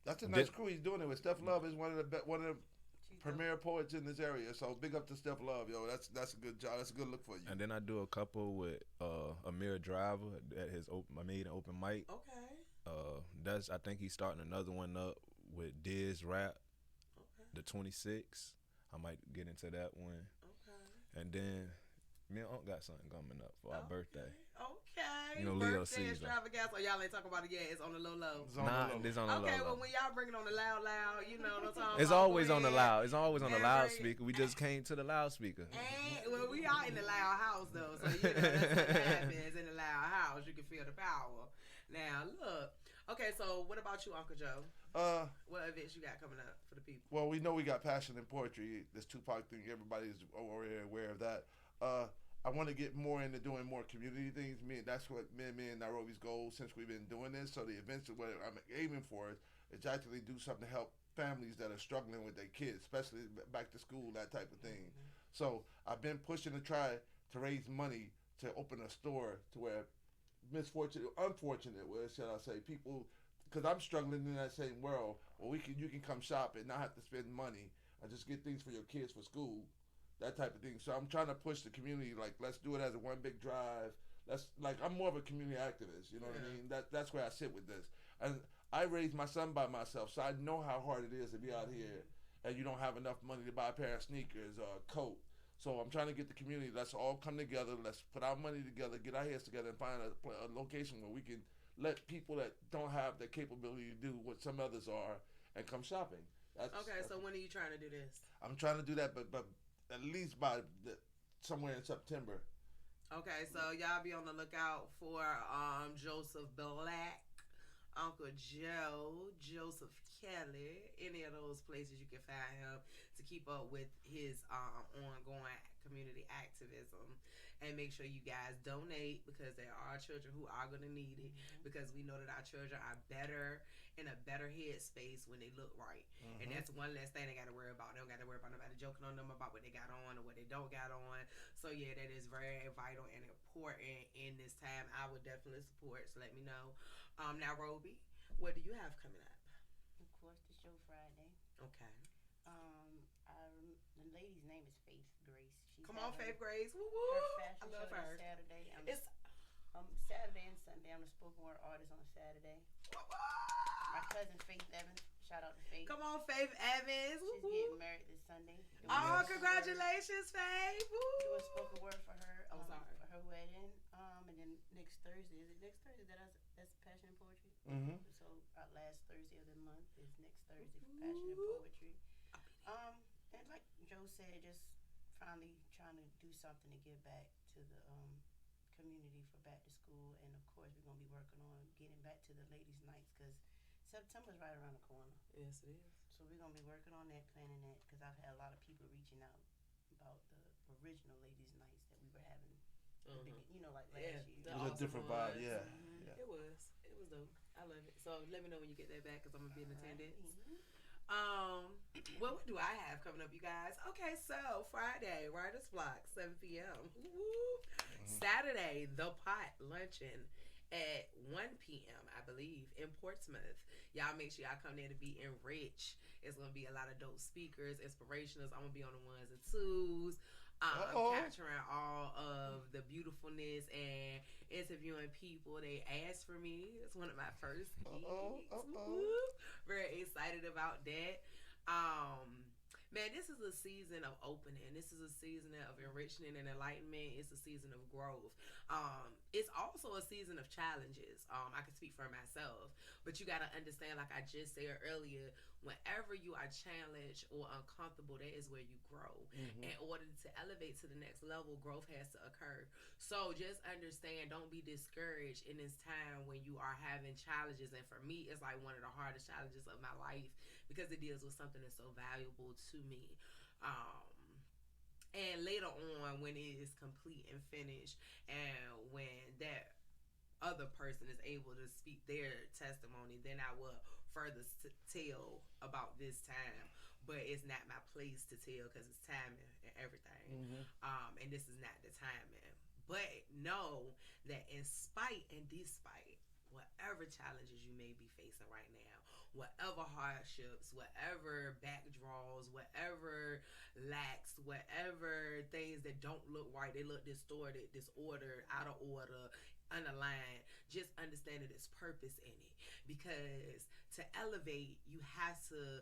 that's a nice crew he's doing it with. Steph Love is one of the premier poets in this area. So big up to Steph Love, yo. That's a good job. That's a good look for you. And then I do a couple with Amir Driver at his open mic. Okay. I think he's starting another one up with Diz Rap. Okay. The 26th. I might get into that one. Okay. And then me and Unc got something coming up for our birthday. Okay. You know, Leo birthday season. Extravaganza. Y'all ain't talking about it yet. It's on the low. It's on the low. Okay, well, when y'all bring it on the loud, you know what I'm talking about. It's always on the loud. It's always on the loudspeaker. We just came to the loudspeaker. Well, we are in the loud house, though. So, you know, that's what happens in the loud house. You can feel the power. Now, look. Okay, so what about you, Uncle Joe? What events you got coming up for the people? Well, we know we got passion in poetry. This Tupac thing, everybody's already aware of that. I want to get more into doing more community things. That's what me and Nairobi's goal since we've been doing this. So the events, what I'm aiming for is actually do something to help families that are struggling with their kids, especially back to school, that type of thing. So I've been pushing to try to raise money to open a store to where unfortunate, where shall I say, people, because I'm struggling in that same world. Well, you can come shop and not have to spend money and just get things for your kids for school, that type of thing. So I'm trying to push the community, like, let's do it as a one big drive. I'm more of a community activist, you know what I mean? That's where I sit with this. And I raised my son by myself, so I know how hard it is to be out here and you don't have enough money to buy a pair of sneakers or a coat. So I'm trying to get the community, let's all come together, let's put our money together, get our heads together, and find a location where we can let people that don't have the capability to do what some others are and come shopping. So when are you trying to do this? I'm trying to do that, but at least by somewhere in September. Okay, so y'all be on the lookout for Joseph Black, Uncle Joe, Joseph Kelly, any of those places you can find him to keep up with his ongoing community activism. And make sure you guys donate, because there are children who are going to need it, because we know that our children are better in a better headspace when they look right. And that's one less thing they got to worry about. They don't got to worry about nobody joking on them about what they got on or what they don't got on. So yeah, that is very vital and important in this time. I would definitely support, so let me know. Nairobi, what do you have coming up? Of course, the show Friday. Okay. The lady's name is Faith Grace. Come on, Faith Grace. Woo Her woo. fashion I love show her. is Saturday. It's Saturday and Sunday. I'm a spoken word artist on Saturday. My cousin Faith Evans. Shout out to Faith. Come on, Faith Evans. She's getting married this Sunday. Oh, congratulations, Faith. Doing spoken word for her. I'm sorry. For her wedding. And then next Thursday. Is it next Thursday? That's Passion and Poetry. So our last Thursday of the month is next Thursday for Passion and Poetry. And like Joe said, just finally trying to do something to give back to the community for back to school. And of course, we're gonna be working on getting back to the ladies' nights, because September's right around the corner. Yes, it is. So we're gonna be working on that, planning that, because I've had a lot of people reaching out about the original ladies' nights that we were having. Like last year. It was a different vibe, yeah. It was dope. I love it. So let me know when you get that back, because I'm gonna be in attendance. What do I have coming up, you guys? Okay, so Friday, Writer's Block, 7 p.m. Saturday, The Pot Luncheon at 1 p.m., I believe, in Portsmouth. Y'all make sure y'all come there to be enriched. It's going to be a lot of dope speakers, inspirationals. I'm going to be on the ones and twos. Capturing all of the beautifulness and interviewing people. They asked for me. It's one of my first gigs. Very excited about that. Man, this is a season of opening. This is a season of enrichment and enlightenment. It's a season of growth. It's also a season of challenges. I can speak for myself, but you got to understand, like I just said earlier, whenever you are challenged or uncomfortable, that is where you grow. In order to elevate to the next level, growth has to occur. So just understand, don't be discouraged in this time when you are having challenges. And for me, it's like one of the hardest challenges of my life, because it deals with something that's so valuable to me. And later on, when it is complete and finished, and when that other person is able to speak their testimony, then I will further tell about this time. But it's not my place to tell, because it's timing and everything. And this is not the timing. But know that in spite and despite whatever challenges you may be facing right now, whatever hardships, whatever backdraws, whatever lacks, whatever things that don't look right, they look distorted, disordered, out of order, unaligned, just understand that there's purpose in it. Because to elevate, you have to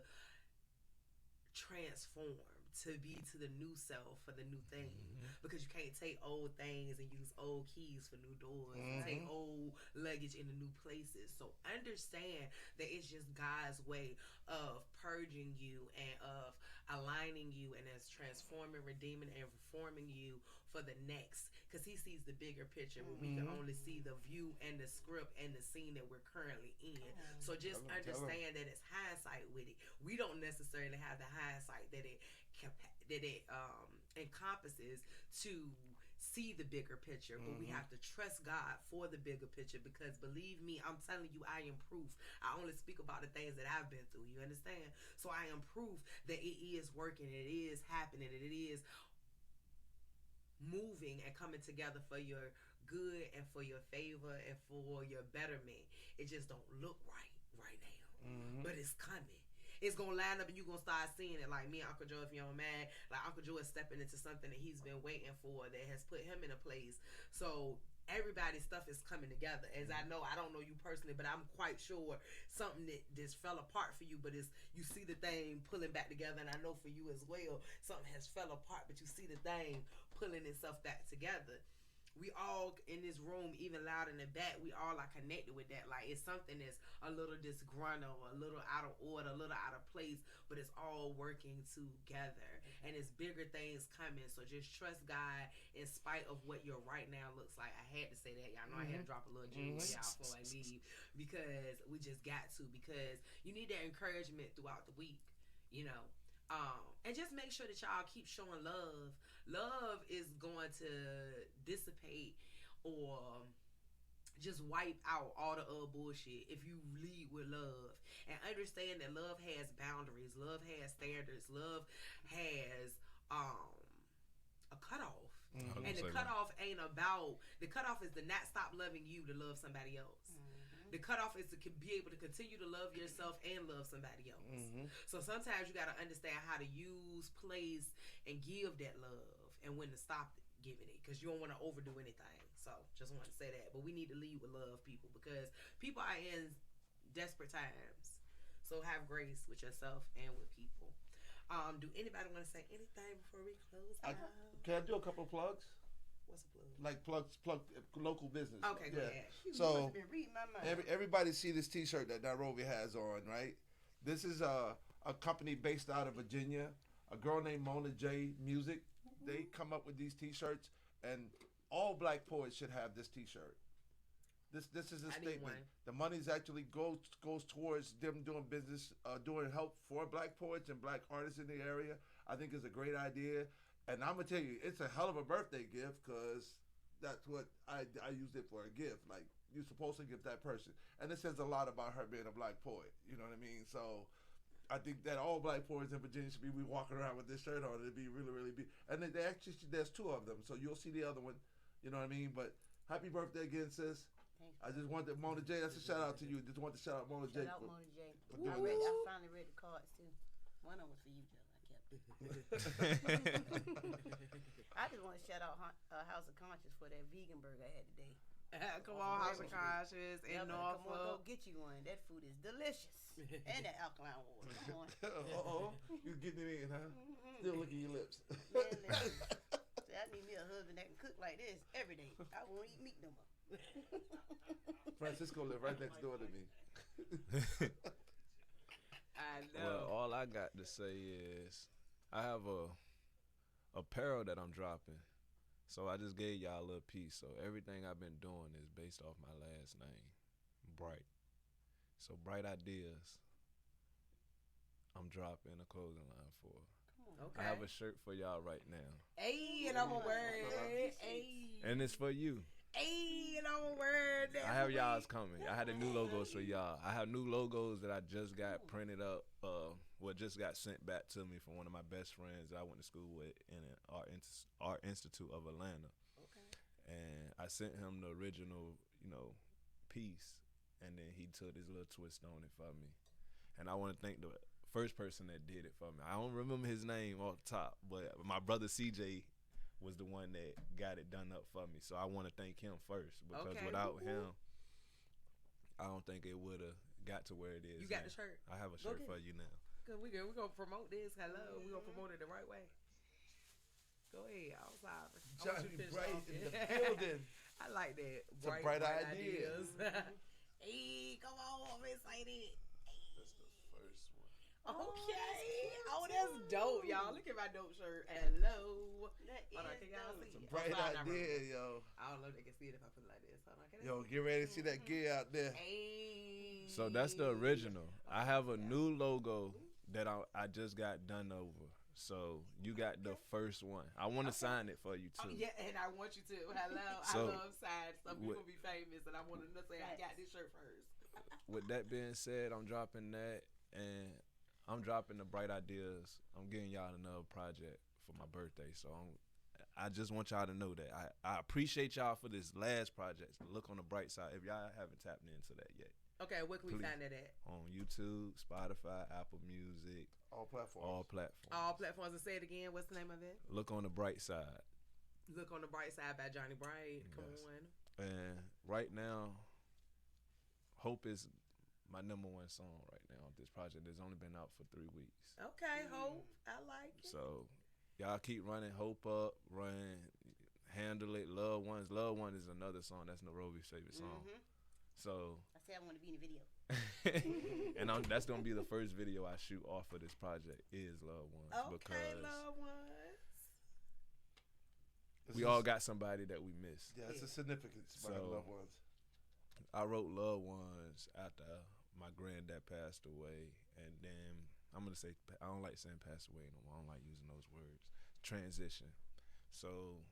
transform to be to the new self for the new thing. Because you can't take old things and use old keys for new doors, and take old luggage into new places. So understand that it's just God's way of purging you and of aligning you and it's transforming, redeeming, and reforming you for the next. Because he sees the bigger picture when we can only see the view and the script and the scene that we're currently in. So just understand that it's hindsight with it. We don't necessarily have the hindsight that it encompasses to see the bigger picture, but we have to trust God for the bigger picture, because believe me, I'm telling you, I am proof. I only speak about the things that I've been through, you understand? So I am proof that it is working, it is happening, and it is moving and coming together for your good and for your favor and for your betterment. It just don't look right now, but it's coming. It's gonna line up and you're gonna start seeing it. Like me and Uncle Joe, if you're mad, like Uncle Joe is stepping into something that he's been waiting for, that has put him in a place. So everybody's stuff is coming together. As I know, I don't know you personally, but I'm quite sure something that just fell apart for you, but it's, you see the thing pulling back together. And I know for you as well, something has fell apart, but you see the thing pulling itself back together. We all in this room, even loud in the back, we all are connected with that. Like, it's something that's a little disgruntled, a little out of order, a little out of place, but it's all working together. And it's bigger things coming. So just trust God in spite of what your right now looks like. I had to say that. Y'all know I had to drop a little jewel y'all before I leave, because we just got to. Because you need that encouragement throughout the week, you know. And just make sure that y'all keep showing love. Love is going to dissipate or just wipe out all the other bullshit if you lead with love. And understand that love has boundaries. Love has standards. Love has a cutoff. And the cutoff ain't about, the cutoff is to not stop loving you to love somebody else. The cutoff is to be able to continue to love yourself and love somebody else. So sometimes you got to understand how to use, place, and give that love, and when to stop giving it, because you don't want to overdo anything. So just want to say that. But we need to lead with love, people, because people are in desperate times. So have grace with yourself and with people. Do anybody want to say anything before we close out? Can I do a couple of plugs? What's a plug? Like plug local business. Okay, go ahead. So Read my mind. everybody see this T-shirt that Nairobi has on, right? This is a company based out of Virginia. A girl named Mona J Music. They come up with these T-shirts, and all black poets should have this T-shirt. This is a statement. The money's actually goes towards them doing business, doing help for black poets and black artists in the area. I think it's a great idea. And I'm gonna tell you, it's a hell of a birthday gift, because that's what I used it for, a gift. Like, you're supposed to give that person, and it says a lot about her being a black poet. You know what I mean? So I think that all black poets in Virginia should be walking around with this shirt on. It'd be really, really big. And they actually, there's two of them, so you'll see the other one. You know what I mean? But happy birthday again, sis. Thanks. I just wanted Mona J. That's a shout out to you. Just want to shout out Mona J. Shout out Mona J. for doing this. I finally read the cards too. One of them was for you, Joe. I kept it. I just want to shout out House of Conscious for that vegan burger I had today. Come on, House of Conscious in Norfolk. Come on, go get you one. That food is delicious. And that alkaline water. Come on. You getting it in, huh? Still licking your lips. Man, see, I need me a husband that can cook like this every day. I won't eat meat no more. Francisco live right next door to me. I know. Well, all I got to say is I have a apparel that I'm dropping. So I just gave y'all a little piece. So everything I've been doing is based off my last name, Bright. So Bright Ideas, I'm dropping a clothing line for. Okay. I have a shirt for y'all right now. Hey, and I'm a word. Hey. And it's for you. Hey, and I'm a word. I have y'all's coming. I had the new logos for y'all. I have new logos that I just got printed up. Just got sent back to me from one of my best friends that I went to school with in Art Institute of Atlanta. Okay. And I sent him the original, piece, and then he took his little twist on it for me. And I want to thank the first person that did it for me. I don't remember his name off the top, but my brother CJ was the one that got it done up for me. So I want to thank him first, because without him, I don't think it would have got to where it is. You got the shirt? I have a shirt for you now. Cause we're gonna promote this. Hello, we're gonna promote it the right way. Go ahead, I'm sorry. Johnny Bright in the building. I like that. Some bright ideas. Hey, come on, I'm excited. That's the first one. Okay. Oh, that's dope, y'all. Look at my dope shirt. Hello. Hold on, can y'all see? It's a bright idea, yo. I don't know if they can see it if I put it like this. Hold on, can Yo, get ready to see that gear out there. Hey. So that's the original. I have a new logo that I just got done over. So you got the first one. I want to sign it for you too. Yeah, and I want you to. Hello. So, I love signs. Some people be famous, and I want them to say I got this shirt first. With that being said, I'm dropping that, and I'm dropping the Bright Ideas. I'm getting y'all another project for my birthday. So I just want y'all to know that I appreciate y'all for this last project. Look on the bright side. If y'all haven't tapped into that yet. Okay, where can we find that at? On YouTube, Spotify, Apple Music. All platforms. All platforms. And say it again. What's the name of it? Look on the Bright Side. Look on the Bright Side by Johnny Bright. Come on. And right now, Hope is my number one song right now on this project. It's only been out for 3 weeks. Okay, Hope. I like it. So y'all keep running Hope up, Handle It, Love Ones. Love One is another song. That's Nairobi's favorite song. So I said I want to be in the video. and that's gonna be the first video I shoot off of this project is Love Ones. Okay, because Love Ones. we all got somebody that we missed. Yeah, it's a significance behind Love Ones. I wrote Love Ones after my granddad passed away, and then I'm gonna say I don't like saying passed away no more. I don't like using those words. Transition. So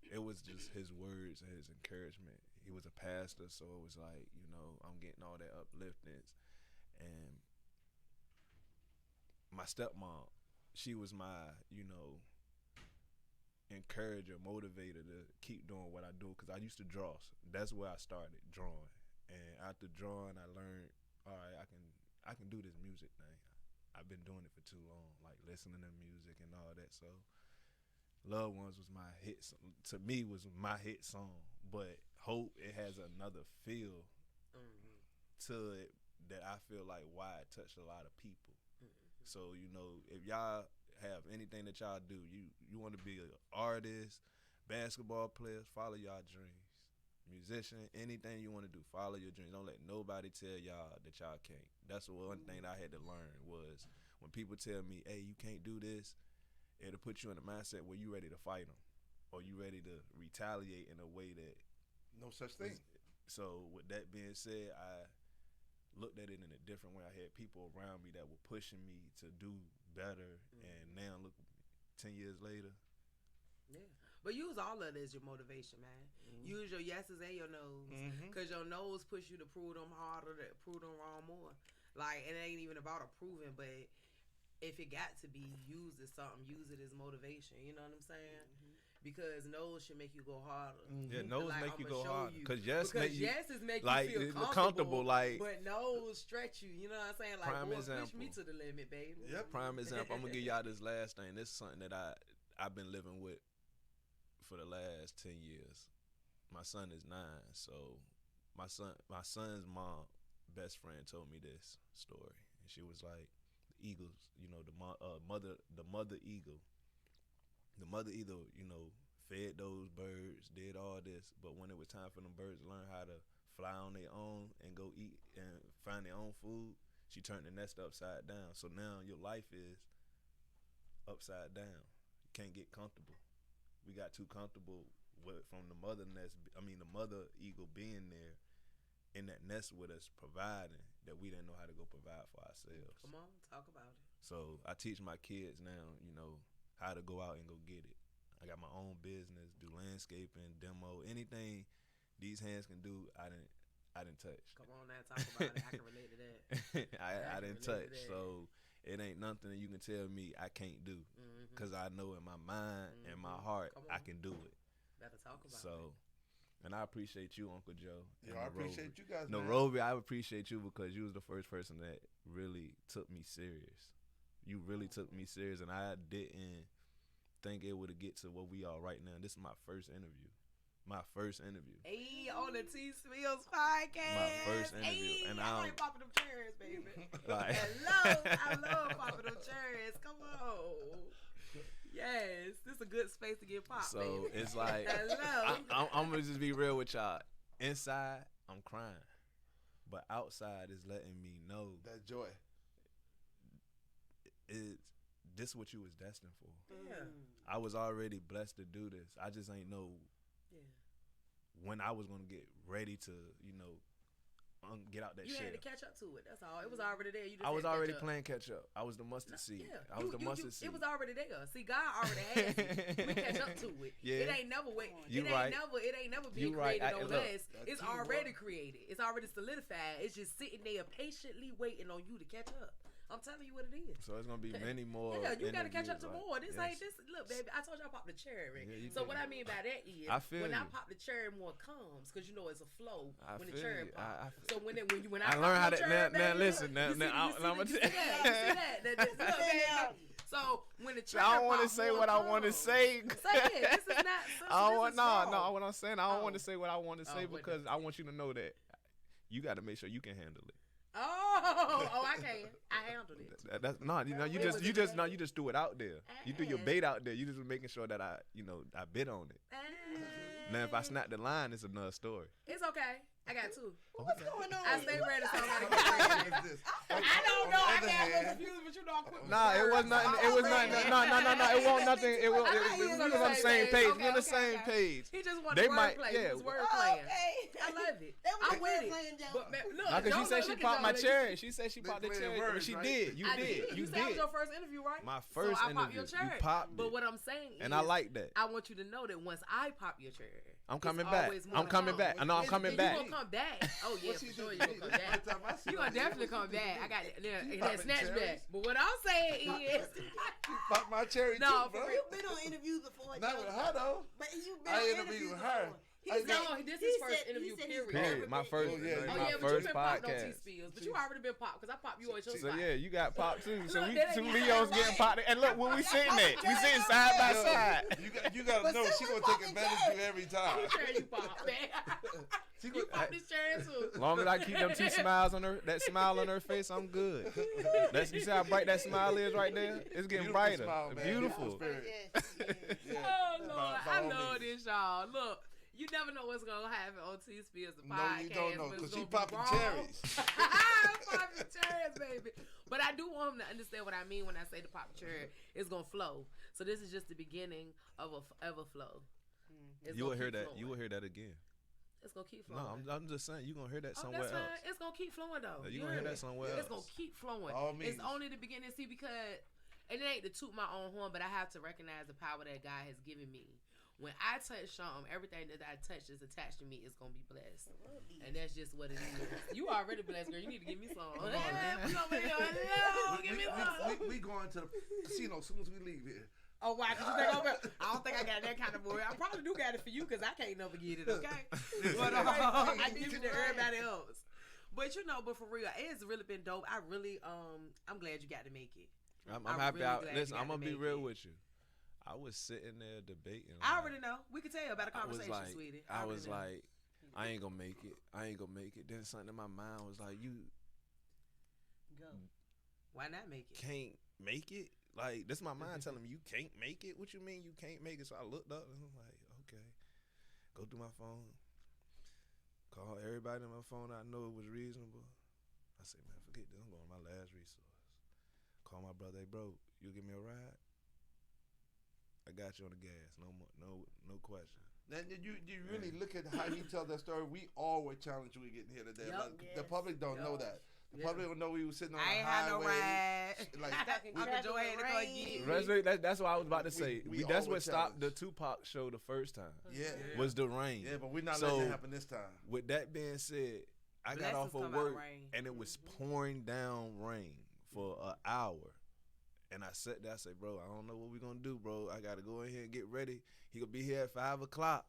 it was just his words and his encouragement. He was a pastor, so it was like, I'm getting all that upliftance. And my stepmom, she was my, encourager, motivator to keep doing what I do, because I used to draw. That's where I started, drawing. And after drawing, I learned, all right, I can do this music thing. I've been doing it for too long, like listening to music and all that. So Love Ones was my hit. To me, was my hit song. But Hope, it has another feel to it that I feel like why it touched a lot of people. So if y'all have anything that y'all do, you want to be an artist, basketball players, follow y'all dreams. Musician, anything you want to do, follow your dreams. Don't let nobody tell y'all that y'all can't. That's the one thing I had to learn was when people tell me, hey, you can't do this, it'll put you in a mindset where you ready to fight them or you ready to retaliate in a way that no such thing. So with that being said, I looked at it in a different way. I had people around me that were pushing me to do better, and now look, 10 years later. Yeah, but use all of it as your motivation, man. Use your yeses and your no's, because your no's push you to prove them harder, to prove them wrong more. Like, it ain't even about approving, but if it got to be used as something, use it as motivation. You know what I'm saying? Because no's should make you go harder. Yeah, no's like, make you go harder. Because yeses make like, you feel comfortable, like, but no's stretch you. You know what I'm saying? Like, prime boy, example. Push me to the limit, baby. Yep. Prime example. I'm gonna give y'all this last thing. This is something that I've been living with for the last 10 years. My son is 9, so my son's mom, best friend, told me this story, and she was like, the eagles, the mother eagle. The mother eagle, fed those birds, did all this, but when it was time for them birds to learn how to fly on their own and go eat and find their own food, she turned the nest upside down. So now your life is upside down. You can't get comfortable. We got too comfortable from the mother nest. I mean, the mother eagle being there in that nest with us, providing, that we didn't know how to go provide for ourselves. Come on, talk about it. So I teach my kids now, how to go out and go get it. I got my own business, do landscaping, demo, anything these hands can do. I didn't touch. Come on now, talk about it. I can relate to that. I didn't touch. So it ain't nothing that you can tell me I can't do, because I know in my mind and my heart I can do it. Better talk about it. So, and I appreciate you, Uncle Joe. Yeah, I appreciate you guys. Nairobi, I appreciate you because you was the first person that really took me serious. You really took me serious, and I didn't think it would get to what we are right now. This is my first interview. Hey, on the TSPills podcast. My first interview. Hey, and I like popping them cherries, baby. Like, hello, I love popping them cherries. Come on. Yes, this is a good space to get popped, so baby. It's like, hello. I'm going to just be real with y'all. Inside, I'm crying. But outside is letting me know that joy. this what you was destined for. Yeah. I was already blessed to do this. I just ain't know when I was gonna get ready to, get out that You shit. had to catch up to it. That's all. It was already there. You just I was had to already catch up. playing catch up. I was the mustard seed. Yeah. I was the mustard seed. It was already there. See, God already has it. We catch up to it. Yeah. It ain't never wait. You It right. ain't never been You right. created on Look, us. It's already created. It's already solidified. It's just sitting there patiently waiting on you to catch up. I'm telling you what it is. So it's gonna be many more. Yeah, you gotta catch up to interviews, more. This yes. ain't this. Look, baby, I told you I popped the cherry. Yeah, you So did. what I mean by that is, I feel when I you. pop the cherry, more comes because it's a flow I when the feel cherry you. pop. I So when I I pop learned how the to cherry, now baby, listen now. you see I'ma that? You see that? Look, baby. So when the cherry I don't want to pop, say more what I want to comes. say. Say it. This is not. I don't want this is raw. no. What I'm saying, I don't want Oh. to say what I want to say what because I want you to know that you got to make sure you can handle it. Oh, I can. I handled it. That's no, you just threw it out there. You threw your bait out there. You just making sure that I bid on it. Now if I snap the line, it's another story. It's okay. I got two. What's going on? I stay ready, so I'm gonna get ready. I don't know. I got a little confused, but you know I'm quick. with Nah, it words, was so nothing. I'm It was ready. nothing. No. It won't nothing. It won't. I thought We you was was on the same page. We on the Okay, same page. He just wanted They word might- play. yeah. He was word Oh, playing. okay. I love it. That was I'm with it. playing joke. But man, look, Nah, cause she don't said look she at popped my y'all. cherry. She said she They popped the playing cherry. words, She right? did. You I did. You You said that was did. your first interview, right? My So first I popped interview. your You cherry. popped But it. what I'm saying is, And I like that. I want you to know that once I pop your cherry, I'm coming it's back. always more I'm to coming come. back. I know I'm coming You back. gonna come back? Oh yeah, What for she sure do? you gonna come back. Every time I see You her, gonna definitely come back. I got that popping snatch cherries? back. But what I'm saying is, Pop my cherry No, too, for bro. real. You've been on interviews before. Not Joe. with her though. But you've been I on interviewed interviews with her. before. I no, this is first interview period. Period. My first. Oh, yeah, Oh My yeah, but you first been popped on podcast. TSPills, but you already been popped because I popped you on your So spot. yeah, you got popped too. So Look, we that two ain't Leos right. getting popped. And look where we sitting at. We sitting side by Yo, side. You gotta But know still she we gonna take popping advantage of cherries. you every time. You sure you popped, man? She You gonna, popped this cherry too. As long as I keep them two smiles on her, that smile on her face, I'm good. That's you see how bright that smile is right there. It's getting Beautiful brighter. smile, man. Beautiful. Spirit. Yes, yes. Yeah. Oh Lord, By I all love means. this, y'all. Look, you never know what's gonna happen on TSPills, the No, podcast. you don't know, but it's 'cause she gonna be popping raw. cherries. Popping cherries, baby. But I do want them to understand what I mean when I say the pop cherry. It's gonna flow. So this is just the beginning of a forever flow. It's You will gonna hear keep that. flowing. You will hear that again. It's gonna keep No, flowing. I'm just saying you gonna hear that Oh, somewhere that's fine. else. It's gonna keep flowing though. You gonna hear that somewhere It's else. gonna keep flowing. All means. It's only the beginning. See, because and it ain't to toot my own horn, but I have to recognize the power that God has given me. When I touch something, everything that I touch is attached to me is gonna be blessed, and that's just what it is. You already blessed, girl. You need to give me some. Give me some. We going to the casino as soon as we leave here. Oh, why? 'Cause you think I don't think I got that kind of boy. I probably do got it for you because I can't never get it, okay? But I give it to everybody else. But but for real, it's really been dope. I really, I'm glad you got to make it. I'm I'm happy. really glad you Listen, got I'm to gonna be make real it. with you. I was sitting there debating. I already know. We can tell about the I was conversation, like, sweetie. I already was know. like, I ain't gonna make it. I ain't gonna make it. Then something in my mind was like, you Go. Why not make it? can't make it. Like this, my mind telling me you can't make it. What you mean you can't make it? So I looked up and I'm like, okay, go through my phone, call everybody on my phone I know it was reasonable. I said, man, forget this. I'm going to my last resource. Call my brother. Hey, bro, you give me a ride? I got you on the gas. No more, no question. Then you really look at how he tells that story. We all were challenged we getting here today. Yup. Like, the public don't know that. The public don't know we were sitting on I the ain't had no highway. ride. Like, Uncle Joe had to go get me. That's what I was about to say. we That's all were what stopped the challenged. Tupac show the first time. Yeah. Was the rain. Yeah, but we're not So, letting it happen this time. With that being said, I got Blessings off of come out work rain. and it was pouring down rain for an hour. And I sat there, I said, bro, I don't know what we're going to do, bro. I got to go in here and get ready. He going to be here at 5 o'clock.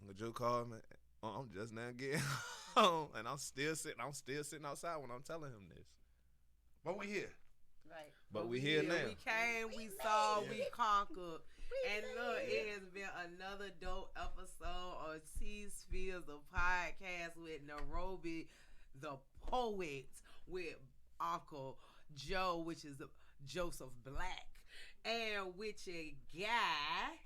Uncle Joe called me. I'm just now getting home. And I'm still sitting outside when I'm telling him this. But we here. Right. But we here now. We came, we saw, we conquered. And look, it has been another dope episode of TSPills, the podcast with Nairobi, the poet, with Uncle Joe, which is Joseph Black, and with your guy,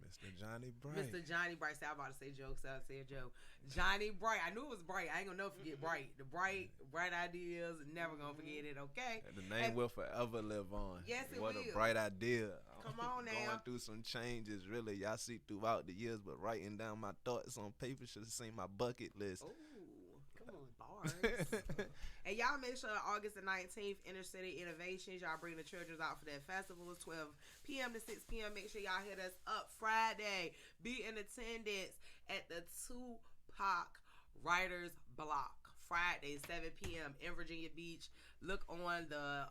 Mr. Johnny Bright. Mr. Johnny Bright. See, I'm about to say jokes. I say a joke. Johnny Bright. I knew it was Bright. I ain't gonna never forget Bright. The bright ideas. Never gonna forget it. Okay. The name will forever live on. Yes, it what will. a bright idea. Come on now. Going through some changes, really. Y'all see throughout the years, but writing down my thoughts on paper should have seen my bucket list. Ooh, come on, bars. And y'all make sure August the 19th, Inner City Innovations, y'all bring the children out for their festivals, 12 p.m. to 6 p.m. Make sure y'all hit us up Friday. Be in attendance at the Tupac Writers Block. Friday, 7 p.m. in Virginia Beach. Look on the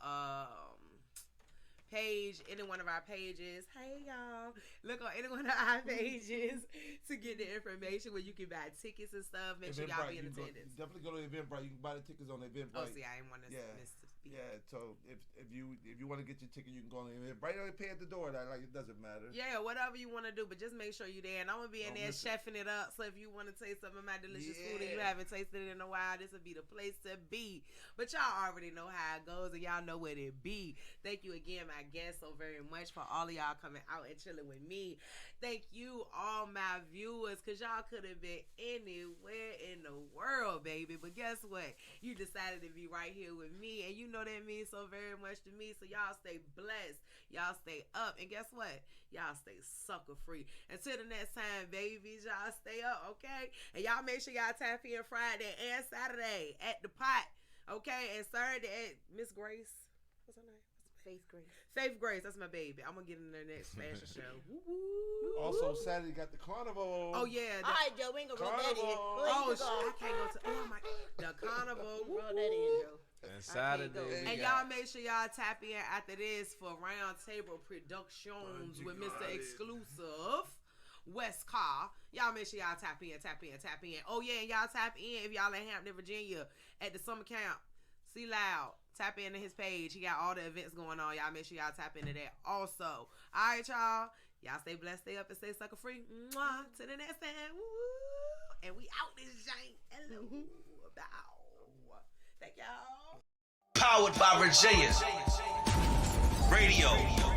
page, any one of our pages. Hey y'all, look on any one of our pages to get the information where you can buy tickets and stuff. Make sure y'all be in attendance. Definitely go to Eventbrite. You can buy the tickets on Eventbrite. Oh, see, I didn't want to miss the speech. Yeah, so if you want to get your ticket, you can go on Eventbrite. Or pay at the door. Like it doesn't matter. Yeah, whatever you want to do, but just make sure you're there. And I'm gonna be in there chefing it up. So if you want to taste some of my delicious food and you haven't tasted it in a while, this will be the place to be. But y'all already know how it goes, and y'all know where it be. Thank you again, my guests, so very much for all of y'all coming out and chilling with me. Thank you, all my viewers, because y'all could have been anywhere in the world, baby. But guess what? You decided to be right here with me, and you know that means so very much to me. So y'all stay blessed. Y'all stay up. And guess what? Y'all stay sucker free. Until the next time, babies, y'all stay up, okay? And y'all make sure y'all tap in Friday and Saturday at the pot, okay? And Saturday at Miss Grace. What's her name? Faith Grace, that's my baby. I'm gonna get in their next fashion show. Woo-woo. Also, Saturday got the carnival. Oh yeah. All right, Joe, we ain't gonna roll that in. Oh shit, I can't go to. Oh my, the carnival. Roll that in, Joe. And Saturday, And y'all make sure y'all tap in after this for Round Table Productions with Mr. Exclusive West Car. Y'all make sure y'all tap in. Oh yeah, and y'all tap in if y'all in Hampton, Virginia at the summer camp. See Loud. Tap into his page. He got all the events going on. Y'all make sure y'all tap into that also. All right, y'all. Y'all stay blessed, stay up, and stay sucker free. Mwah. Till the next time. Woo. And we out this jank. Hello. Bow. Thank y'all. Powered by Virginia Radio.